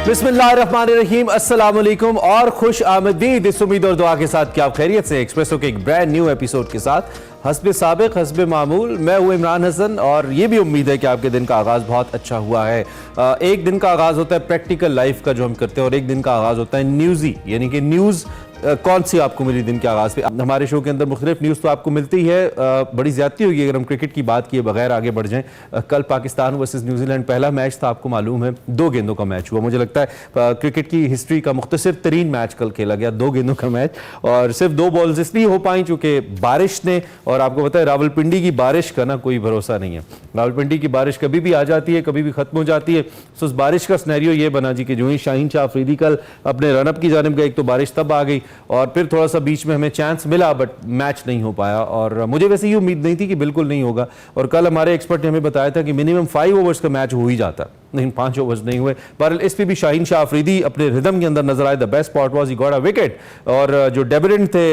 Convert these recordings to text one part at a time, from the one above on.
बिस्मिल्लाहिर्रहमानिर्रहीम, अस्सलाम वालेकुम और खुश आमदीद। इस उम्मीद और दुआ के साथ कि आप खैरियत से एक्सप्रेसो के एक ब्रांड न्यू एपिसोड के साथ हस्बे साबिक हस्बे मामूल मैं हूँ इमरान हसन और ये भी उम्मीद है कि आपके दिन का आगाज़ बहुत अच्छा हुआ है। एक दिन का आगाज़ होता है प्रैक्टिकल लाइफ का जो हम करते हैं और एक दिन का आगाज़ होता है न्यूज़ी, यानी कि न्यूज़ कौन सी आपको मिली दिन के आगाज़ पे। हमारे शो के अंदर मुख्तलिफ न्यूज़ तो आपको मिलती है। बड़ी ज़्यादती होगी अगर हम क्रिकेट की बात किए बगैर आगे बढ़ जाएं। कल पाकिस्तान वर्सेस न्यूजीलैंड पहला मैच था, आपको मालूम है 2 गेंदों का मैच हुआ। मुझे लगता है क्रिकेट की हिस्ट्री का मुख्तसर तरीन मैच कल खेला गया, 2 गेंदों का मैच, और सिर्फ 2 बॉल्स इसलिए हो पाई चूँकि बारिश ने, और आपको पता है रावलपिंडी की बारिश का ना कोई भरोसा नहीं है। रावलपिंडी की बारिश कभी भी आ जाती है, कभी भी ख़त्म हो जाती है। तो उस बारिश का स्नैरियो ये बना जी कि जो ही शाहीन शाह अफरीदी कल अपने रनअप की जानिब गए, एक तो बारिश तब आ गई और फिर थोड़ा सा बीच में हमें चांस मिला बट मैच नहीं हो पाया। और मुझे वैसे ये उम्मीद नहीं थी कि बिल्कुल नहीं होगा, और कल हमारे एक्सपर्ट ने हमें बताया था कि मिनिमम 5 ओवर्स का मैच हो ही जाता, लेकिन 5 ओवर्स नहीं हुए। बहरहाल इस पे भी शाहीन शाह अफरीदी अपने रिदम के अंदर नजर आए। The best part was he got a wicket, और जो डेब्यूटेंट थे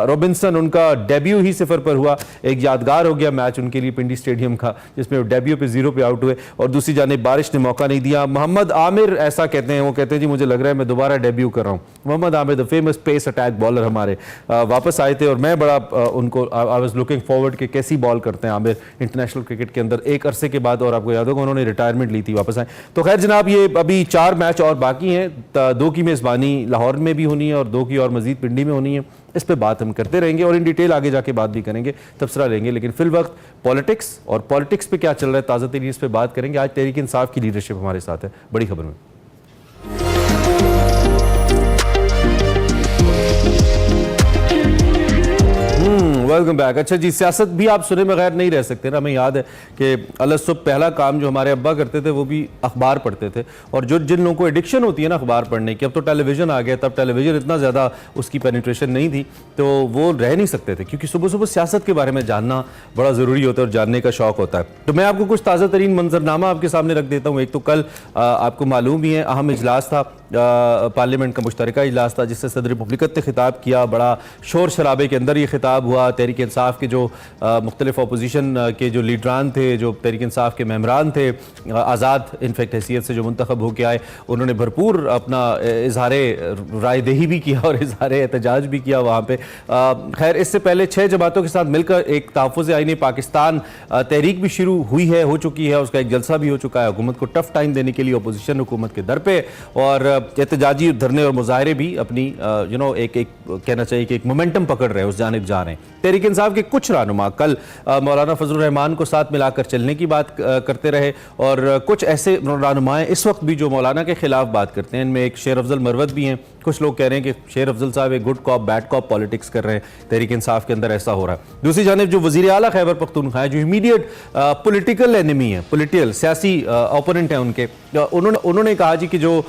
रॉबिन्सन, उनका डेब्यू ही 0 पर हुआ। एक यादगार हो गया मैच उनके लिए पिंडी स्टेडियम का, जिसमें डेब्यू पे 0 पे आउट हुए और दूसरी जानिब बारिश ने मौका नहीं दिया। मोहम्मद आमिर ऐसा कहते हैं, वो कहते हैं जी मुझे लग रहा है मैं दोबारा डेब्यू कर रहा हूँ। Mohammad Aamir the famous pace attack bowler हमारे वापस आए थे और मैं बड़ा उनको आई वाज लुकिंग फॉरवर्ड कि कैसी बॉल करते हैं आमिर इंटरनेशनल क्रिकेट के अंदर एक अरसे के बाद, और आपको याद होगा उन्होंने रिटायरमेंट ली थी, वापस आए। तो खैर जनाब, ये अभी 4 मैच और बाकी हैं। 2 की मेज़बानी लाहौर में भी होनी है और 2 की और मजीद पिंडी में होनी है। इस पे बात हम करते रहेंगे और इन डिटेल आगे जाके बात भी करेंगे, तबसरा लेंगे। लेकिन फिल वक्त पॉलिटिक्स और पॉलिटिक्स पे क्या चल रहा है ताज़ा तरीन, इस पे बात करेंगे। आज तहरीक इंसाफ की लीडरशिप हमारे साथ है बड़ी खबर में। Welcome back. अच्छा जी, सियासत भी आप सुने बगैर नहीं रह सकते ना। हमें याद है कि अलग पहला काम जो हमारे अब्बा करते थे वो भी अखबार पढ़ते थे, और जो जिन लोगों को एडिक्शन होती है ना अखबार पढ़ने की, अब तो टेलीविज़न आ गया, तब टेलीविज़न इतना ज़्यादा उसकी पेनिट्रेशन नहीं थी तो वो रह नहीं सकते थे, क्योंकि सुबह सुबह सियासत के बारे में जानना बड़ा ज़रूरी होता है और जानने का शौक़ होता है। तो मैं आपको कुछ ताज़ा तरीन मंजरनामा आपके सामने रख देता हूँ। एक तो कल आपको मालूम ही है अहम इजलास था, पार्लियामेंट का मुश्तरका इजलास था, जिससे सदर रिपब्लिकत ने खिताब किया। बड़ा शोर शराबे के अंदर ये खिताब हुआ। तहरीक इंसाफ के जो मुख्तलिफ अपोजिशन के जो लीडरान थे, जो तहरीक इंसाफ के मेम्बरान थे, आज़ाद इनफेक्ट हैसियत से जो मुंतखब होकर आए, उन्होंने भरपूर अपना इजहार रायदही भी किया और इजहार एहतजाज भी किया वहाँ पे। खैर इससे पहले 6 जमातों के साथ मिलकर एक तहफ़्फ़ुज़ आईन पाकिस्तान तहरीक भी शुरू हुई है, हो चुकी है, उसका एक जलसा भी हो चुका है। हुकूमत को टफ टाइम देने के लिए अपोजिशन हुकूमत के दर पे, और एहतजाजी धरने और मुजाहरे भी अपनी एक कहना चाहिए कि एक मोमेंटम पकड़ रहे हैं, उस जानिब जा रहे हैं। तहरीक इंसाफ के कुछ रहनुमा कल मौलाना फजलुर रहमान को साथ मिलाकर चलने की बात करते रहे, और कुछ ऐसे रहनुमाएं इस वक्त भी जो मौलाना के खिलाफ बात करते हैं। इनमें एक शेर अफजल मरवत भी हैं। कुछ लोग कह रहे हैं कि शेर अफजल साहब एक good cop bad cop politics कर रहे हैं, तहरीक इंसाफ के अंदर ऐसा हो रहा है। दूसरी जानिब जो वज़ीर आला खैबर पख्तूनख्वा है, जो इमीडिएट पॉलिटिकल एनिमी है, पॉलिटिकल सियासी ओपोनेंट हैं उनके, उन्होंने कहा जी कि जो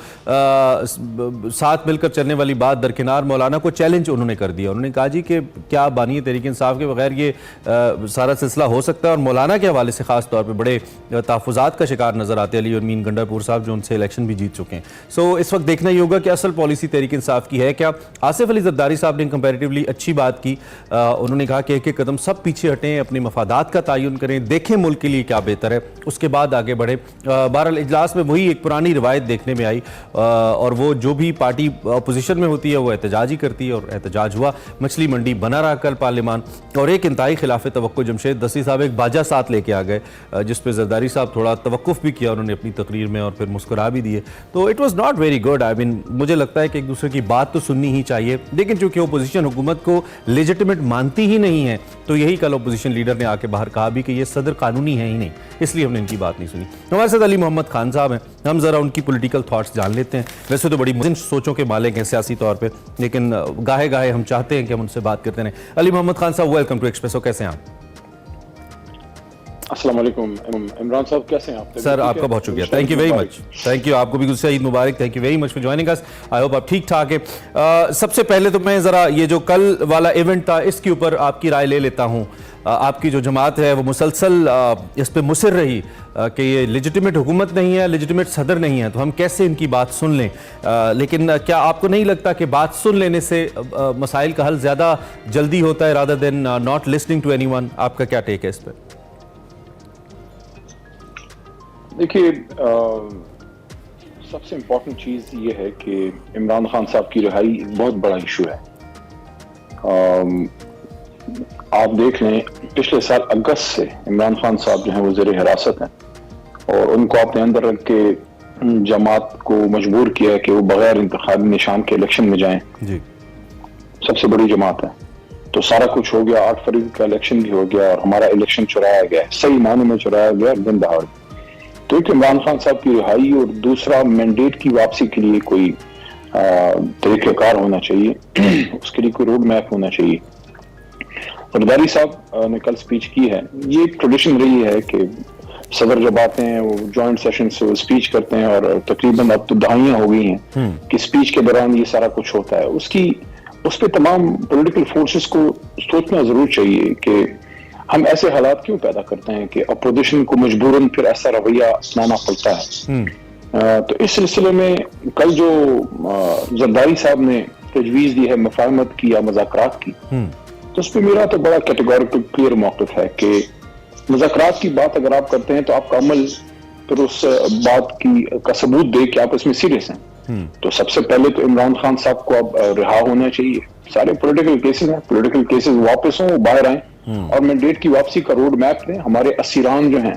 साथ मिलकर चलने वाली बात दरकिनार, मौलाना को चैलेंज उन्होंने कर दिया। उन्होंने कहा जी कि क्या बानी तहरीक इंसाफ के बगैर ये सारा सिलसिला हो सकता है, और मौलाना के हवाले से खास तौर पे बड़े तहफ़्फ़ुज़ात का शिकार नजर आते हैं अली और मीन गंडापुर साहब, जो उनसे इलेक्शन भी जीत चुके हैं। सो इस वक्त देखना ही होगा कि असल पॉलिसी तहरीक इंसाफ की है क्या। आसिफ अली जरदारी साहब ने कंपैरेटिवली अच्छी बात की। उन्होंने कहा कि एक एक कदम सब पीछे हटें, अपने मफादात का तयन करें, देखें मुल्क के लिए क्या बेहतर है, उसके बाद आगे बढ़े। बहरहाल इजलास में वही एक पुरानी रिवायत देखने में आई, और वो जो भी पार्टी अपोजिशन में होती है वो एहतजाज ही करती है, और एहतजाज हुआ। मछली मंडी बना रहा कल पार्लियामान, और एक इंतहाई खिलाफ तवक्को जमशेद दसी साहब एक बाजा साथ लेके आ गए, जिस पे जरदारी साहब थोड़ा तवक्कुफ भी किया उन्होंने अपनी तकरीर में, और फिर मुस्कुरा भी दिए। तो it was not very good. I mean मुझे लगता है कि एक दूसरे की बात तो सुननी ही चाहिए, लेकिन चूंकि अपोजिशन हुकूमत को लेजिटिमेट मानती ही नहीं है, तो यही कल अपोजिशन लीडर ने आके बाहर कहा भी कि ये सदर कानूनी है ही नहीं, इसलिए हमने इनकी बात नहीं सुनी। हमारे साथ अली मोहम्मद खान साहब हैं, हम जरा उनकी पॉलिटिकल थॉट्स जान लेते हैं। वैसे तो बड़ी मुजिन सोचों के मालिक हैं सियासी तौर पे, लेकिन गाहे गाहे हम चाहते हैं कि हम उनसे बात करते रहें। अली मोहम्मद खान साहब, वेलकम टू एक्सप्रेसो, कैसे हैं आप? अस्सलाम वालेकुम इमरान साहब, कैसे हैं आप? सर आपका बहुत शुक्रिया, thank you very much. Thank you, आपको भी गुस्सा ईद मुबारक। Thank you very much for joining us. I hope आप ठीक ठाक है। सबसे पहले तो मैं ज़रा ये जो कल वाला इवेंट था इसके ऊपर आपकी राय ले लेता हूँ। आपकी जो जमात है वो मुसलसल इस पर मुसर रही कि ये लेजिटिमेट हुकूमत नहीं है, लेजिटिमेट सदर नहीं है, तो हम कैसे इनकी बात सुन लें। लेकिन क्या आपको नहीं लगता कि बात सुन लेने से मसाइल का हल ज़्यादा जल्दी होता है rather than not listening to anyone? आपका क्या टेक है इस पर? देखिए, सबसे इम्पोर्टेंट चीज़ ये है कि इमरान खान साहब की रिहाई एक बहुत बड़ा इशू है। आप देख लें, पिछले साल अगस्त से इमरान खान साहब जो हैं वो ज़ेर हिरासत हैं और उनको आपने अंदर रख के जमात को मजबूर किया है कि वो बगैर इंतखाबी निशान के इलेक्शन में जाएं। जी। सबसे बड़ी जमात है, तो सारा कुछ हो गया। 8 फरवरी का इलेक्शन भी हो गया और हमारा इलेक्शन चुराया गया, सही मानों में चुराया गया दिन दहाड़। तो एक इमरान खान साहब की रिहाई और दूसरा मैंडेट की वापसी के लिए कोई तरीक़ेकार होना चाहिए, उसके लिए कोई रोड मैप होना चाहिए। जरदारी साहब ने कल स्पीच की है। ये एक ट्रेडिशन रही है कि सदर जब आते हैं वो जॉइंट सेशन से वो स्पीच करते हैं और तकरीबन अब तो दहाइयां हो गई हैं कि स्पीच के दौरान ये सारा कुछ होता है। उस पर तमाम पॉलिटिकल फोर्सेस को सोचना जरूर चाहिए कि हम ऐसे हालात क्यों पैदा करते हैं कि अपोजिशन को मजबूरन फिर ऐसा रवैया अपनाना पड़ता है। तो इस सिलसिले में कल जो जरदारी साहब ने तजवीज दी है मुफाहमत की या मुज़ाकरात की, तो उस पर मेरा तो बड़ा कैटेगोरिकल क्लियर मौक़िफ़ है कि मुज़ाकरात की बात अगर आप करते हैं तो आपका अमल फिर उस बात का सबूत दे कि आप इसमें सीरियस हैं। तो सबसे पहले तो इमरान खान साहब को अब रिहा होना चाहिए। सारे पॉलिटिकल केसेस हैं, पॉलिटिकल केसेस वापस हों, वो बाहर आए और मैंडेट की वापसी का रोड मैप दें। हमारे असीरान जो हैं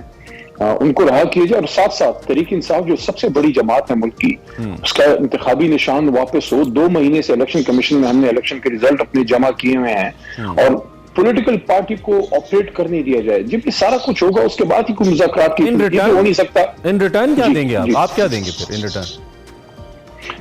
उनको रिहा किया जाए और साथ साथ तहरीक इंसाफ जो सबसे बड़ी जमात है मुल्क की, उसका इंतखाबी निशान वापस हो। 2 महीने से इलेक्शन कमीशन में हमने इलेक्शन के रिजल्ट अपने जमा किए हुए हैं और पॉलिटिकल पार्टी को ऑपरेट करने दिया जाए। जब ये सारा कुछ होगा उसके बाद ही कोई मुज़ाकरात की हो नहीं सकता। इन रिटर्न क्या देंगे आप क्या देंगे फिर इन रिटर्न?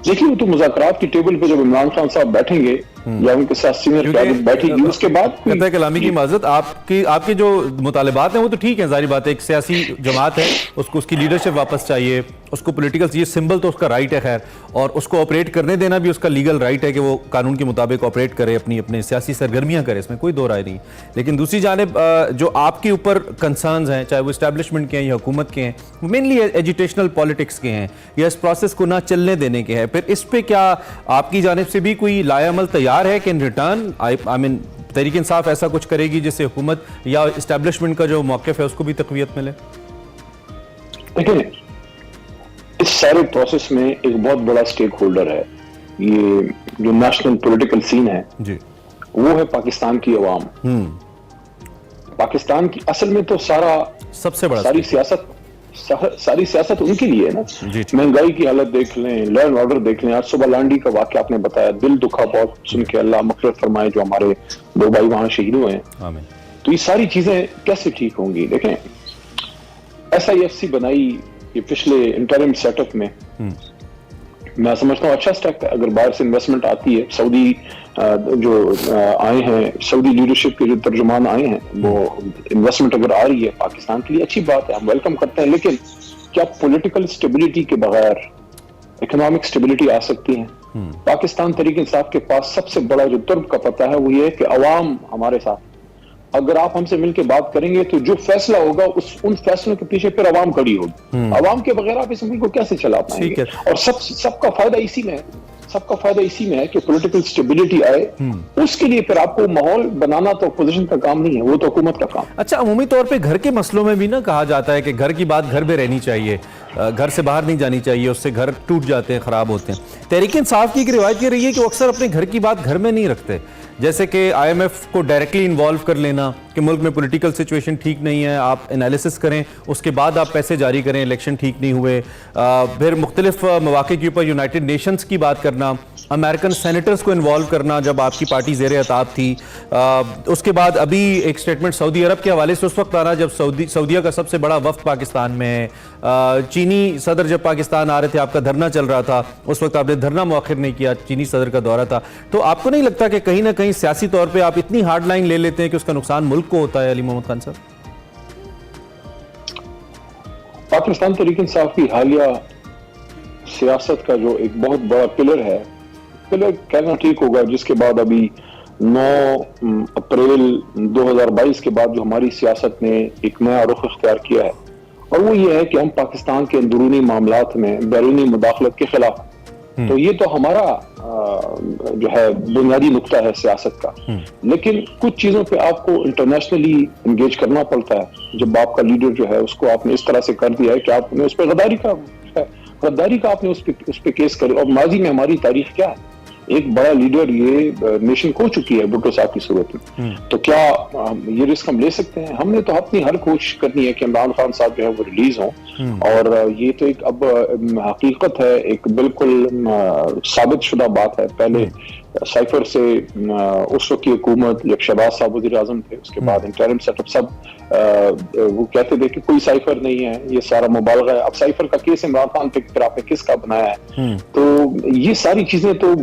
देखिए, वो तो मुज़ाकरात की टेबल पे जब इमरान खान साहब बैठेंगे या उनके साथ सीनियर कैबिनेट बैठेगी उसके बाद कलामी की माजरत, आपके जो मुतालिबात हैं वो तो ठीक है, जारी बात है, एक सियासी जमात है, उसको उसकी लीडरशिप वापस चाहिए, उसको पॉलिटिकल ये सिंबल तो उसका राइट है खैर, और उसको ऑपरेट करने देना भी उसका लीगल राइट है कि वो कानून के मुताबिक ऑपरेट करे, अपनी सियासी सरगर्मियां करे, इसमें कोई दो राय नहीं। लेकिन दूसरी जानिब जो आपके ऊपर कंसर्न्स हैं, चाहे वो इस्टेब्लिशमेंट के हैं या हुकूमत के हैं, मेनली एजुटेशनल पॉलिटिक्स के हैं या इस प्रोसेस को ना चलने देने के हैं, फिर इस पर क्या आपकी जानिब से भी कोई लायामल तैयार है कि in return I mean Tehreek Insaf ऐसा कुछ करेगी जिससे हुकूमत या इस्टेब्लिशमेंट का जो मौक़िफ़ है उसको भी तक़वियत मिले? देखिए, इस सारे प्रोसेस में एक बहुत बड़ा स्टेक होल्डर है, ये जो नेशनल पॉलिटिकल सीन है जी, वो है पाकिस्तान की अवाम। पाकिस्तान की असल में तो सबसे बड़ा सारी सियासत उनके लिए है ना। महंगाई की हालत देख लें, लॉ एंड ऑर्डर देख लें, आज सुबह लांडी का वाक़या आपने बताया, दिल दुखा बहुत सुन के। अल्लाह मग़फ़िरत फरमाए जो हमारे 2 भाई वहां शहीद हुए हैं। तो ये सारी चीजें कैसे ठीक होंगी? देखें, SIFC बनाई ये पिछले इंटरिम सेटअप में, मैं समझता हूँ अच्छा स्टेप है। अगर बाहर से इन्वेस्टमेंट आती है, सऊदी जो आए हैं, सऊदी लीडरशिप के जो तर्जुमान आए हैं, वो इन्वेस्टमेंट अगर आ रही है पाकिस्तान के लिए अच्छी बात है, हम वेलकम करते हैं। लेकिन क्या पॉलिटिकल स्टेबिलिटी के बगैर इकोनॉमिक स्टेबिलिटी आ सकती है? पाकिस्तान तहरीक इंसाफ के पास सबसे बड़ा जो तुर्क का पता है वो ये है कि अवाम हमारे साथ, अगर आप हमसे मिलकर बात करेंगे तो जो फैसला होगा उन फैसलों के पीछे फिर अवाम खड़ी होगी। अवाम के बगैर आप इस मुल्क को कैसे चला पाएंगे? और सबका फायदा इसी में है, सबका फायदा इसी में है कि पॉलिटिकल स्टेबिलिटी आए। उसके लिए फिर आपको माहौल बनाना तो अपोजिशन का काम नहीं है, वो तो हुकूमत का काम। अच्छा, अमूमी तौर पे घर के मसलों में भी ना कहा जाता है कि घर की बात घर में रहनी चाहिए, घर से बाहर नहीं जानी चाहिए, उससे घर टूट जाते हैं, खराब होते हैं। तहरीक इंसाफ की एक रिवायत ये रही है कि वो अक्सर अपने घर की बात घर में नहीं रखते, जैसे कि IMF को डायरेक्टली इन्वॉल्व कर लेना कि मुल्क में पॉलिटिकल सिचुएशन ठीक नहीं है, आप एनालिसिस करें, उसके बाद आप पैसे जारी करें, इलेक्शन ठीक नहीं हुए। फिर मुख्तलिफ मौक़े के ऊपर यूनाइटेड नेशंस की बात करना, अमेरिकन सेनेटर्स को इन्वॉल्व करना जब आपकी पार्टी ज़ेर अताब थी। उसके बाद अभी एक स्टेटमेंट सऊदी अरब के हवाले से उस वक्त आ रहा जब सऊदीया का सबसे बड़ा वफ्द पाकिस्तान में है। चीनी सदर जब पाकिस्तान आ रहे थे, आपका धरना चल रहा था, उस वक्त आपने धरना मौखिर नहीं किया, चीनी सदर का दौरा था। तो आपको नहीं लगता कि कहीं ना कहीं सियासी तौर पर आप इतनी हार्ड लाइन ले लेते हैं कि उसका नुकसान मुल्क को होता है? अली मोहम्मद खान साहब, पाकिस्तान तहरीक इंसाफ की हालिया सियासत का जो एक बहुत बड़ा पिलर है, पिलर कहना ठीक होगा, जिसके बाद अभी 9 अप्रैल 2022 के बाद जो हमारी सियासत ने एक नया रुख इख्तियार किया है, और वो ये है कि हम पाकिस्तान के अंदरूनी मामलात में बैरूनी मुदाखलत के खिलाफ। तो ये तो हमारा जो है बुनियादी नुक्ता है सियासत का। लेकिन कुछ चीजों पे आपको इंटरनेशनली एंगेज करना पड़ता है। जब आपका लीडर जो है उसको आपने इस तरह से कर दिया है कि आपने उस पर गद्दारी का गद्दारी का आपने उस पे केस कर, और माजी में हमारी तारीख क्या है, एक बड़ा लीडर ये नेशन खो चुकी है भुट्टो साहब की सूरत में, तो क्या ये रिस्क हम ले सकते हैं? हमने तो अपनी हर कोशिश करनी है कि इमरान खान साहब जो है वो रिलीज हों, और ये तो एक अब हकीकत है, एक बिल्कुल साबित शुदा बात है। पहले साइफर से उस वक्त की हुकूमत, जब शहबाज साहब वज़ीर आज़म थे, उसके बाद इंटरिम सेटअप, सब वो कहते थे कि कोई साइफर नहीं है, ये सारा मुबालगा है। अब साइफर का केस इमरान खान पे फिर आपने किसका बनाया है? तो ये सारी चीजें तो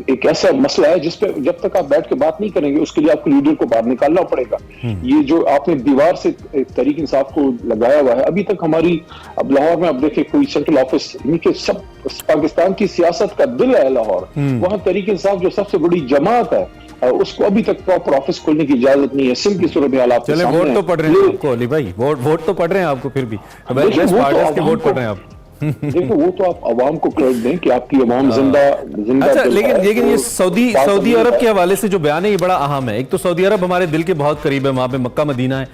एक ऐसा मसला है जिस पे जब तक आप बैठ के बात नहीं करेंगे, उसके लिए आपको लीडर को बाहर निकालना पड़ेगा। ये जो आपने दीवार से तहरीक इंसाफ को लगाया हुआ है, अभी तक हमारी, अब लाहौर में अब देखें कोई सेंट्रल ऑफिस के, सब पाकिस्तान की सियासत का दिल है लाहौर, वहां तहरीक इंसाफ जो सबसे बड़ी जमात है, उसको अभी तक प्रॉपर ऑफिस खोलने की इजाजत नहीं है। सिंध की सूरत में हालात चले, वोट तो पड़ रहे हैं आपको अली भाई, वोट तो पड़ रहे हैं आपको, फिर भी वोट पड़ रहे हैं आप। देखो वो तो आप अवाम को क्रेडिट दें कि आपकी अवाम जिंदा अच्छा, लेकिन ये सऊदी अरब के हवाले से जो बयान है ये बड़ा अहम है। एक तो सऊदी अरब हमारे दिल के बहुत करीब है, वहाँ पे मक्का मदीना है,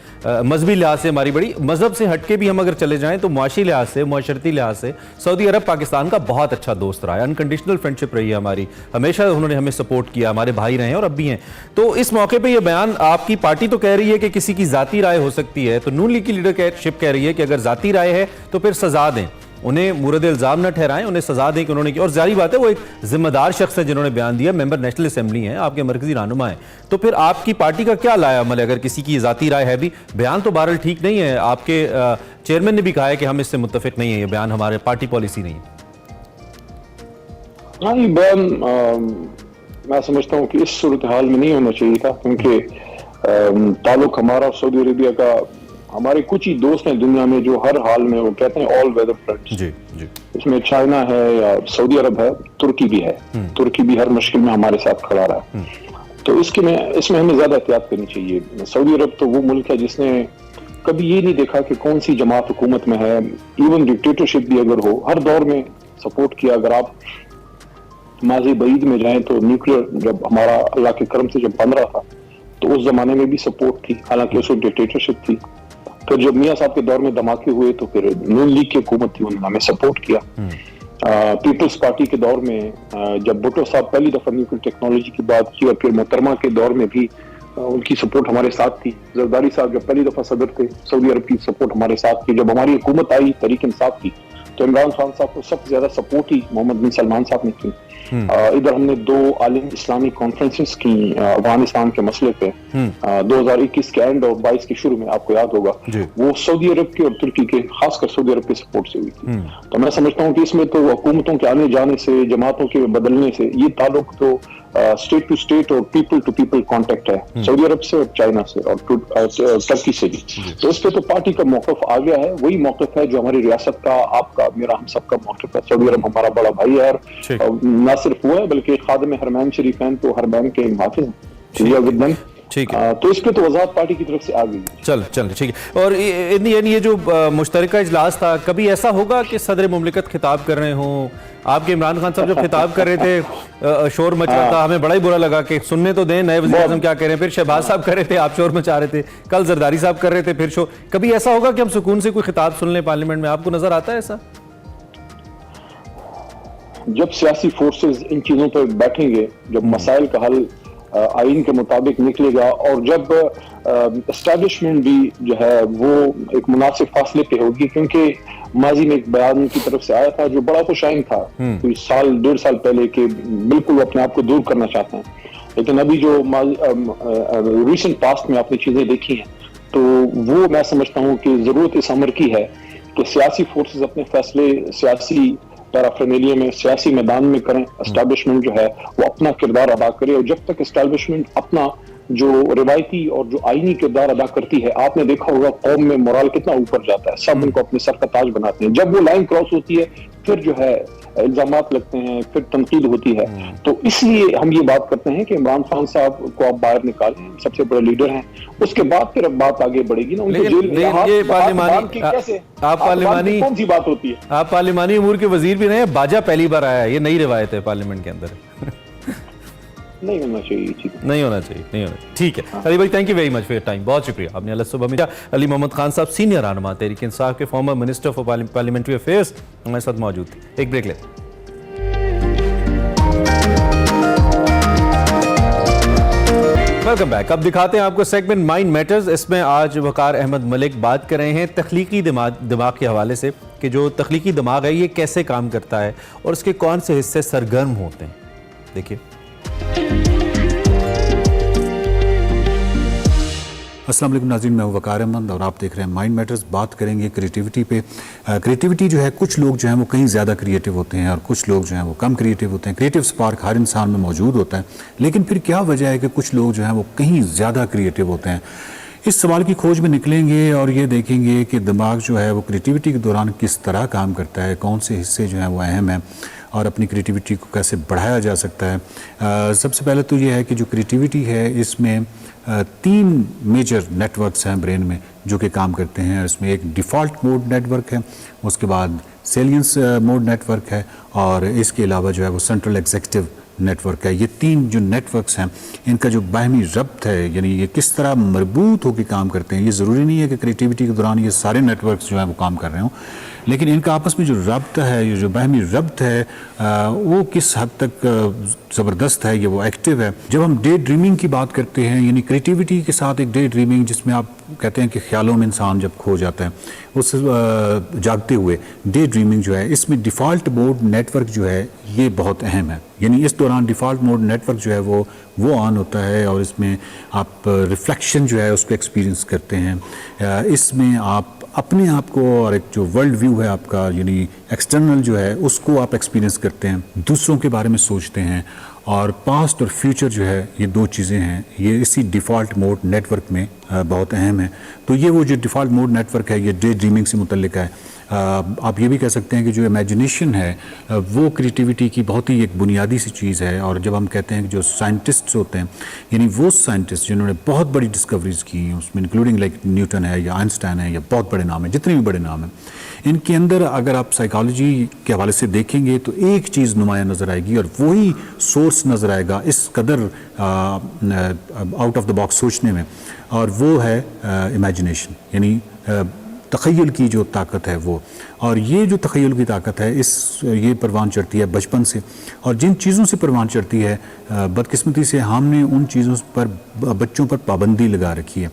मजहबी लिहाज से हमारी बड़ी, मजहब से हटके भी हम अगर चले जाएं तो मुआशी लिहाज से, मुआशरती लिहाज से सऊदी अरब पाकिस्तान का बहुत अच्छा दोस्त रहा है, अनकंडीशनल फ्रेंडशिप रही है हमारी, हमेशा उन्होंने हमें सपोर्ट किया, हमारे भाई रहे हैं और अब भी हैं। तो इस मौके पर यह बयान, आपकी पार्टी तो कह रही है कि किसी की जाती राय हो सकती है, तो नून लीग की लीडरशिप कह रही है कि अगर जाती राय है तो फिर सजा दें, उन्हें मुरद इल्जाम न ठहराएं, उन्हें सजा दें कि उन्होंने की। और जारी बात है वो एक जिम्मेदार शख्स है जिन्होंने बयान दिया, मेंबर नेशनल असेंबली हैं, आपके मरकजी रहनुमा हैं। तो फिर आपकी पार्टी का क्या लाया अमल है अगर किसी की जाती राय है भी? बयान तो बहरहाल ठीक नहीं है, आपके चेयरमैन ने भी कहा है कि हम इससे मुत्तफिक नहीं है, ये बयान हमारे पार्टी पॉलिसी नहीं है। हाँ, ये बयान मैं समझता हूँ कि इस सूरत हाल में नहीं होना चाहिए था, क्योंकि ताल्लुक हमारा सऊदी अरेबिया का, हमारे कुछ ही दोस्त हैं दुनिया में जो हर हाल में, वो कहते हैं ऑल वेदर फ्रेंड्स। जी जी। इसमें चाइना है या सऊदी अरब है, तुर्की भी है, तुर्की भी हर मुश्किल में हमारे साथ खड़ा रहा है। तो इसमें हमें ज्यादा एहतियात करनी चाहिए। सऊदी अरब तो वो मुल्क है जिसने कभी ये नहीं देखा कि कौन सी जमात हुकूमत में है, इवन डिक्टेटरशिप भी अगर हो, हर दौर में सपोर्ट किया। अगर आप माजी बईद में जाएं तो न्यूक्लियर जब हमारा अल्लाह के करम से जब बन रहा था तो उस जमाने में भी सपोर्ट थी, हालांकि उस वक्त डिक्टेटरशिप थी। फिर जब मियां साहब के दौर में धमाके हुए तो फिर नून लीग की हुकूमत थी, उन्होंने हमें सपोर्ट किया। पीपल्स पार्टी के दौर में जब भुट्टो साहब पहली दफा न्यूक्लियर टेक्नोलॉजी की बात की, और फिर मोहतरमा के दौर में भी उनकी सपोर्ट हमारे साथ थी। जरदारी साहब जब पहली दफा सदर थे, सऊदी अरब की सपोर्ट हमारे साथ थी। जब हमारी हुकूमत आई तहरीक इंसाफ की, तो इमरान खान साहब को सबसे ज्यादा सपोर्ट ही मोहम्मद बिन सलमान साहब ने की। इधर हमने 2 आलिम इस्लामी कॉन्फ्रेंसेस की अफगानिस्तान के मसले पे 2021 के एंड और 22 के शुरू में, आपको याद होगा, वो सऊदी अरब के और तुर्की के, खासकर सऊदी अरब के सपोर्ट से हुई थी। तो मैं समझता हूँ कि इसमें तो हुकूमतों के आने जाने से, जमातों के बदलने से, ये ताल्लुक तो स्टेट टू स्टेट और पीपल टू पीपल कॉन्टेक्ट है, सऊदी अरब से और चाइना से और टर्की से भी। तो इस पे तो पार्टी का मौक़िफ़ आ गया है, वही मौक़िफ़ है जो हमारी रियासत का, आपका, मेरा, हम सबका मौक़िफ़ है। सऊदी अरब हमारा बड़ा भाई है, और न सिर्फ वो है बल्कि खादिम हरमैन शरीफैन तो हरमैन के हाफिज़ हैं। ठीक है, तो इस पे तो वज़ाहत पार्टी की तरफ से आ गई। चल ठीक है। और ये जो मुश्तरका इजलास था, कभी ऐसा होगा कि सदर मुमलिकत खिताब कर रहे हों? आपके इमरान खान साहब जब खिताब कर रहे थे शोर मच रहा था, हमें बड़ा ही बुरा लगा कि सुनने तो दें नए वज़ीर आज़म क्या कह रहे हैं। फिर शहबाज साहब कर रहे थे, आप शोर मचा रहे थे, कल जरदारी साहब कर रहे थे, फिर शोर। कभी ऐसा होगा कि हम सुकून से कोई खिताब सुन लें पार्लियामेंट में? आपको नजर आता है ऐसा? जब सियासी फोर्सेस इन चीजों पर बैठेंगे, जब मसाइल का हल आइन के मुताबिक निकलेगा, और जब एस्टैब्लिशमेंट भी जो है वो एक मुनासिब फासले पे होगी, क्योंकि माजी में एक बयान की तरफ से आया था जो बड़ा खुशाइन था कोई 1.5 साल पहले, कि बिल्कुल अपने आप को दूर करना चाहते हैं। लेकिन अभी जो रिसेंट पास्ट में आपने चीजें देखी हैं, तो वो मैं समझता हूँ कि जरूरत इस अमर की है कि सियासी फोर्सेस अपने फैसले सियासी पैराफर्नेलिया में, सियासी मैदान में करें। एस्टैब्लिशमेंट जो है वो अपना किरदार अदा करे, और जब तक एस्टैब्लिशमेंट अपना जो रिवायती और जो आईनी किरदार अदा करती है, आपने देखा होगा कौम में मोरल कितना ऊपर जाता है, सब उनको अपने सर का ताज बनाते हैं। जब वो लाइन क्रॉस होती है फिर जो है इल्जामात लगते हैं, फिर तनकीद होती है। तो इसलिए हम ये बात करते हैं कि इमरान खान साहब को आप बाहर निकालें, सबसे बड़े लीडर हैं, उसके बाद फिर अब बात आगे बढ़ेगी ना। उनको जेल ये पार्लिमानी, कैसे आप पार्लिमानी कौन सी बात होती है? आप पार्लिमानी अमूर के वजीर भी रहे, बाजा पहली बार आया है, ये नई रिवायत है पार्लियामेंट के अंदर। नहीं होना चाहिए चीज़। नहीं होना चाहिए, नहीं होना चाहिए। ठीक है अली भाई, thank you very much for your time, बहुत शुक्रिया। आपने अलग सुबह में अली मोहम्मद खान साहब, सीनियर रहनुमा तहरीक इंसाफ के, former minister for parliamentary affairs, हमारे साथ मौजूद थे। एक ब्रेक लेते हैं। Welcome back. अब दिखाते हैं आपको सेगमेंट माइंड मैटर्स। इसमें आज वकार अहमद मलिक बात कर रहे हैं तख्लीकी दिमाग के हवाले से कि जो तख्लीकी दिमाग है ये कैसे काम करता है और इसके कौन से हिस्से सरगर्म होते हैं। देखिए। अस्सलाम वालेकुम नाज़रीन, मैं हूं वकार अहमद और आप देख रहे हैं माइंड मैटर्स। बात करेंगे क्रिएटिविटी पे। क्रिएटिविटी जो है, कुछ लोग जो हैं वो कहीं ज़्यादा क्रिएटिव होते हैं और कुछ लोग जो हैं वो कम क्रिएटिव होते हैं। क्रिएटिव स्पार्क हर इंसान में मौजूद होता है, लेकिन फिर क्या वजह है कि कुछ लोग जो हैं वो कहीं ज़्यादा क्रिएटिव होते हैं। इस सवाल की खोज में निकलेंगे और ये देखेंगे कि दिमाग जो है वो क्रिएटिविटी के दौरान किस तरह काम करता है, कौन से हिस्से जो हैं वो अहम हैं और अपनी क्रिएटिविटी को कैसे बढ़ाया जा सकता है। सबसे पहले तो ये है कि जो क्रिएटिविटी है इसमें 3 मेजर नेटवर्क्स हैं ब्रेन में जो कि काम करते हैं। इसमें एक डिफ़ॉल्ट मोड नेटवर्क है, उसके बाद सेलियंस मोड नेटवर्क है और इसके अलावा जो है वो सेंट्रल एग्जीक्यूटिव नेटवर्क है। ये 3 जो नेटवर्क्स हैं इनका जो बाहमी रब्त है, यानी ये किस तरह मरबूत होकर काम करते हैं। ये ज़रूरी नहीं है कि क्रिएटिविटी के दौरान ये सारे नेटवर्क्स जो हैं वो काम कर रहे हों, लेकिन इनका आपस में जो रब्त है, ये जो बाहमी रब्त है वो किस हद तक ज़बरदस्त है, ये वो एक्टिव है। जब हम डे ड्रीमिंग की बात करते हैं, यानी क्रिएटिविटी के साथ एक डे ड्रीमिंग जिसमें आप कहते हैं कि ख्यालों में इंसान जब खो जाता है, उस जागते हुए डे ड्रीमिंग जो है, इसमें डिफ़ॉल्ट मोड नेटवर्क जो है ये बहुत अहम है। यानी इस दौरान डिफ़ॉल्ट मोड नेटवर्क जो है वो ऑन होता है और इसमें आप रिफ्लेक्शन जो है उसको एक्सपीरियंस करते हैं। इसमें आप अपने आप को और एक जो वर्ल्ड व्यू है आपका, यानी एक्सटर्नल जो है उसको आप एक्सपीरियंस करते हैं, दूसरों के बारे में सोचते हैं और पास्ट और फ्यूचर जो है ये 2 चीज़ें हैं, ये इसी डिफ़ॉल्ट मोड नेटवर्क में बहुत अहम है। तो ये वो जो डिफ़ॉल्ट मोड नेटवर्क है ये डे ड्रीमिंग से मुतल्लिक है। आप ये भी कह सकते हैं कि जो इमेजिनेशन है वो क्रिएटिविटी की बहुत ही एक बुनियादी सी चीज़ है। और जब हम कहते हैं कि जो साइंटिस्ट्स होते हैं, यानी वो साइंटिस्ट जिन्होंने बहुत बड़ी डिस्कवरीज की हैं, उसमें इंक्लूडिंग लाइक न्यूटन है या आइंस्टाइन है या बहुत बड़े नाम हैं, जितने भी बड़े नाम हैं, इनके अंदर अगर आप साइकोलॉजी के हवाले से देखेंगे तो एक चीज़ नुमायाँ नज़र आएगी और वही सोर्स नज़र आएगा इस कदर आउट ऑफ द बॉक्स सोचने में, और वो है इमेजिनेशन, यानी तख़य्युल की जो ताकत है वो। और ये जो तख़य्युल की ताकत है ये परवान चढ़ती है बचपन से, और जिन चीज़ों से परवान चढ़ती है बदकिस्मती से हमने उन चीज़ों पर बच्चों पर पाबंदी लगा रखी है।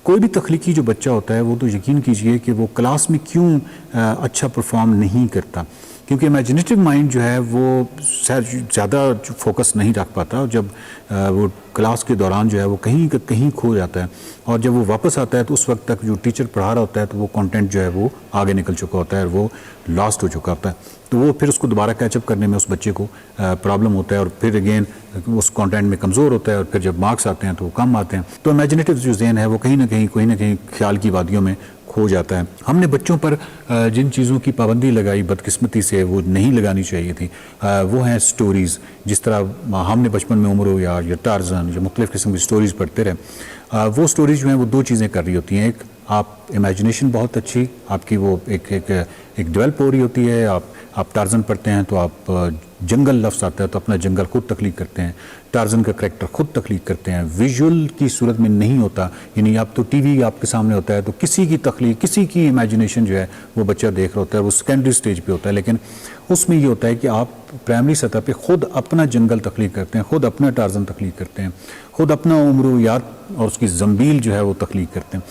कोई भी तख्लीकी जो बच्चा होता है वो तो यकीन कीजिए कि वो क्लास में क्यों अच्छा परफॉर्म नहीं करता, क्योंकि इमेजिनेटिव माइंड जो है वो ज़्यादा फोकस नहीं रख पाता और जब वो क्लास के दौरान जो है वो कहीं खो जाता है, और जब वो वापस आता है तो उस वक्त तक जो टीचर पढ़ा रहा होता है तो वो कंटेंट जो है वो आगे निकल चुका होता है और वो लॉस्ट हो चुका होता है। तो वो फिर उसको दोबारा कैचअप करने में उस बच्चे को प्रॉब्लम होता है और फिर अगेन उस कंटेंट में कमज़ोर होता है और फिर जब मार्क्स आते हैं तो वो कम आते हैं। तो इमेजिनेटिव जो ज़हन है वो कहीं ना कहीं ख्याल की वादियों में खो जाता है। हमने बच्चों पर जिन चीज़ों की पाबंदी लगाई बदकिस्मती से वो नहीं लगानी चाहिए थी, वो हैं स्टोरीज़। जिस तरह हमने बचपन में उमरो या टार्ज़न या मुख्तलिफ़ किस्म की स्टोरीज़ पढ़ते रहे, वो स्टोरीज़ जो हैं वो 2 चीज़ें कर रही होती हैं। एक, आप इमेजिनेशन बहुत अच्छी आपकी वो एक डेवलप हो रही होती है। आप टार्ज़न पढ़ते हैं तो आप जंगल लफ्ज़ आता है तो अपना जंगल खुद तख्लीक करते हैं, टार्ज़न का करैक्टर खुद तख्लीक करते हैं, विजुअल की सूरत में नहीं होता। यानी आप तो टीवी आपके सामने होता है तो किसी की तख्लीक, किसी की इमेजिनेशन जो है वो बच्चा देख रहा होता है, वो सेकेंडरी स्टेज पे होता है। लेकिन उसमें ये होता है कि आप प्राइमरी सतह पे खुद अपना जंगल तख्लीक करते हैं, खुद अपना टार्ज़न तख्लीक करते हैं, खुद अपना उम्र याद और उसकी जंबील जो है वो तख्लीक करते हैं।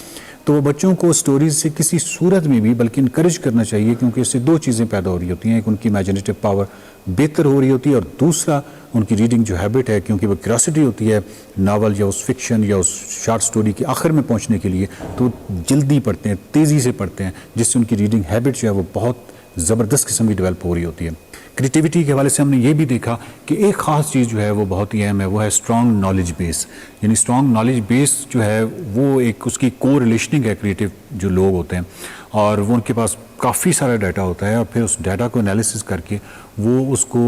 तो वो बच्चों को स्टोरीज से किसी सूरत में भी बल्कि इनकरेज करना चाहिए, क्योंकि इससे 2 चीज़ें पैदा हो रही होती हैं। एक, उनकी इमेजिनेटिव पावर बेहतर हो रही होती है, और दूसरा उनकी रीडिंग जो हैबिट है, क्योंकि वो क्यूरियोसिटी होती है नावल या उस फिक्शन या उस शॉर्ट स्टोरी के आखिर में पहुंचने के लिए, तो जल्दी पढ़ते हैं, तेज़ी से पढ़ते हैं, जिससे उनकी रीडिंग हैबिट जो है वो बहुत ज़बरदस्त किस्म की डेवलप हो रही होती है। क्रिएटिविटी के हवाले से हमने ये भी देखा कि एक ख़ास चीज़ जो है वो बहुत ही अहम है, वो है स्ट्रॉन्ग नॉलेज बेस। यानी स्ट्रॉन्ग नॉलेज बेस जो है वो एक उसकी को रिलेशनिंग है क्रिएटिव जो लोग होते हैं, और वो उनके पास काफ़ी सारा डाटा होता है और फिर उस डाटा को एनालिसिस करके वो उसको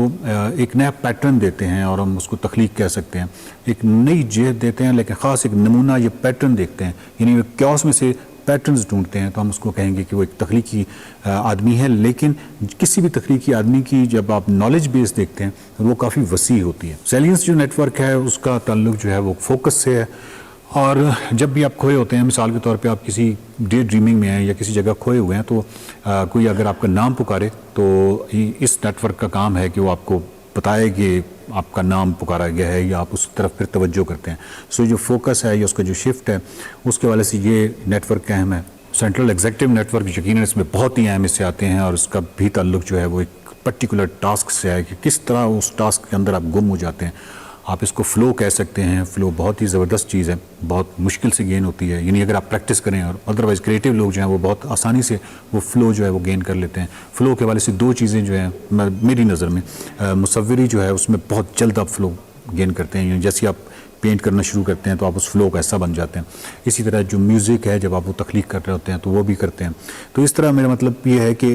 एक नया पैटर्न देते हैं, और हम उसको तख्लीक कह सकते हैं, एक नई जहत देते हैं, लेकिन ख़ास एक नमूना या पैटर्न देखते हैं। यानी वे क्योस में से पैटर्न्स ढूंढते हैं तो हम उसको कहेंगे कि वो एक तख्लीकी आदमी है। लेकिन किसी भी तख्लीकी आदमी की जब आप नॉलेज बेस देखते हैं तो वो काफ़ी वसी होती है। सैलियंस जो नेटवर्क है उसका ताल्लुक जो है वो फोकस से है। और जब भी आप खोए होते हैं, मिसाल के तौर पे आप किसी डे ड्रीमिंग में हैं या किसी जगह खोए हुए हैं, तो कोई अगर आपका नाम पुकारे तो इस नेटवर्क का काम है कि वो आपको बताए कि आपका नाम पुकारा गया है या आप उस तरफ फिर तवज्जो करते हैं। सो जो फोकस है या उसका जो शिफ्ट है उसके वाले से ये नेटवर्क अहम है। सेंट्रल एग्जीक्यूटिव नेटवर्क यकीनन इसमें बहुत ही अहम हिस्से आते हैं और उसका भी ताल्लुक जो है वो एक पर्टिकुलर टास्क से है कि किस तरह उस टास्क के अंदर आप गुम हो जाते हैं। आप इसको फ़्लो कह सकते हैं। फ़्लो बहुत ही ज़बरदस्त चीज़ है, बहुत मुश्किल से गेन होती है, यानी अगर आप प्रैक्टिस करें। और अदरवाइज़ क्रिएटिव लोग जो हैं वो बहुत आसानी से वो फ़्लो जो है वो गेन कर लेते हैं। फ़्लो के वाले से दो चीज़ें जो हैं मेरी नज़र में, मुसव्विरी जो है उसमें बहुत जल्द आप फ़्लो गेन करते हैं। जैसे आप पेंट करना शुरू करते हैं तो आप उस फ्लो का हिस्सा बन जाते हैं। इसी तरह जो म्यूज़िक है जब आप वो तख्लीक कर रहे होते हैं तो वो भी करते हैं। तो इस तरह मेरा मतलब ये है कि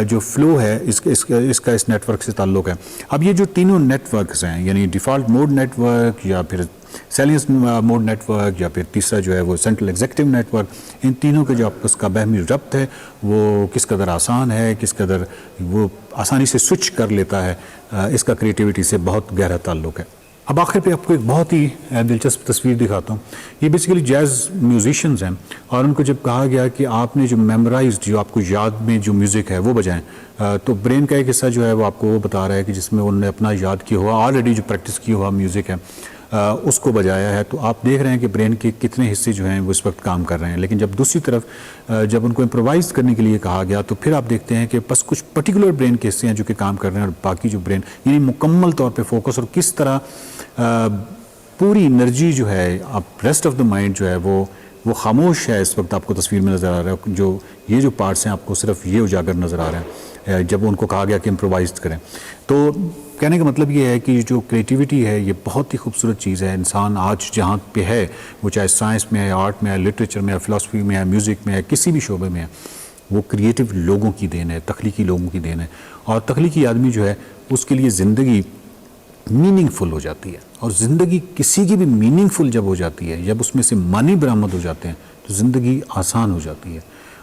जो फ्लो है इसका इस नेटवर्क से ताल्लुक़ है। अब ये जो तीनों नेटवर्क्स हैं, यानी डिफ़ॉल्ट मोड नेटवर्क या फिर सैलियंस मोड नेटवर्क या फिर तीसरा जो है वो सेंट्रल एग्जीक्यूटिव नेटवर्क, इन तीनों के जो आपस का बहमी रब्त है वो किस कदर आसान है, किस कदर वो आसानी से स्विच कर लेता है, इसका क्रिएटिविटी से बहुत गहरा ताल्लुक़ है। अब आखिर पे आपको एक बहुत ही दिलचस्प तस्वीर दिखाता हूँ। ये बेसिकली जैज़ म्यूजिशियंस हैं और उनको जब कहा गया कि आपने जो मेमोराइज्ड, जो आपको याद में जो म्यूज़िक है वो बजाएं, तो ब्रेन का एक हिस्सा जो है वो आपको वो बता रहा है कि जिसमें उन्होंने अपना याद किया हुआ, ऑलरेडी जो प्रैक्टिस किया हुआ म्यूज़िक है उसको बजाया है। तो आप देख रहे हैं कि ब्रेन के कितने हिस्से जो हैं वो इस वक्त काम कर रहे हैं। लेकिन जब दूसरी तरफ जब उनको इम्प्रोवाइज़ करने के लिए कहा गया तो फिर आप देखते हैं कि बस कुछ पर्टिकुलर ब्रेन के हिस्से हैं जो कि काम कर रहे हैं और बाकी जो ब्रेन यानी मुकम्मल तौर पे फोकस, और किस तरह पूरी एनर्जी जो है, आप रेस्ट ऑफ द माइंड जो है वो खामोश है। इस वक्त आपको तस्वीर में नज़र आ रहा है जो ये जो पार्ट्स हैं आपको सिर्फ ये उजागर नज़र आ रहे हैं जब उनको कहा गया कि इम्प्रोवाइज़ करें। तो कहने का मतलब ये है कि जो क्रिएटिविटी है ये बहुत ही खूबसूरत चीज़ है। इंसान आज जहाँ पे है, वो चाहे साइंस में है, आर्ट में है, लिटरेचर में है, फ़िलासफ़ी में है, म्यूज़िक में है, किसी भी शोबे में है, वो क्रिएटिव लोगों की देन है, तख्लीकी लोगों की देन है। और तख्लीकी आदमी जो है उसके लिए ज़िंदगी मीनिंगफुल हो जाती है। और ज़िंदगी किसी की भी मीनिंगफुल जब हो जाती है, जब उसमें से मानी बरामद हो जाते हैं तो ज़िंदगी आसान हो जाती है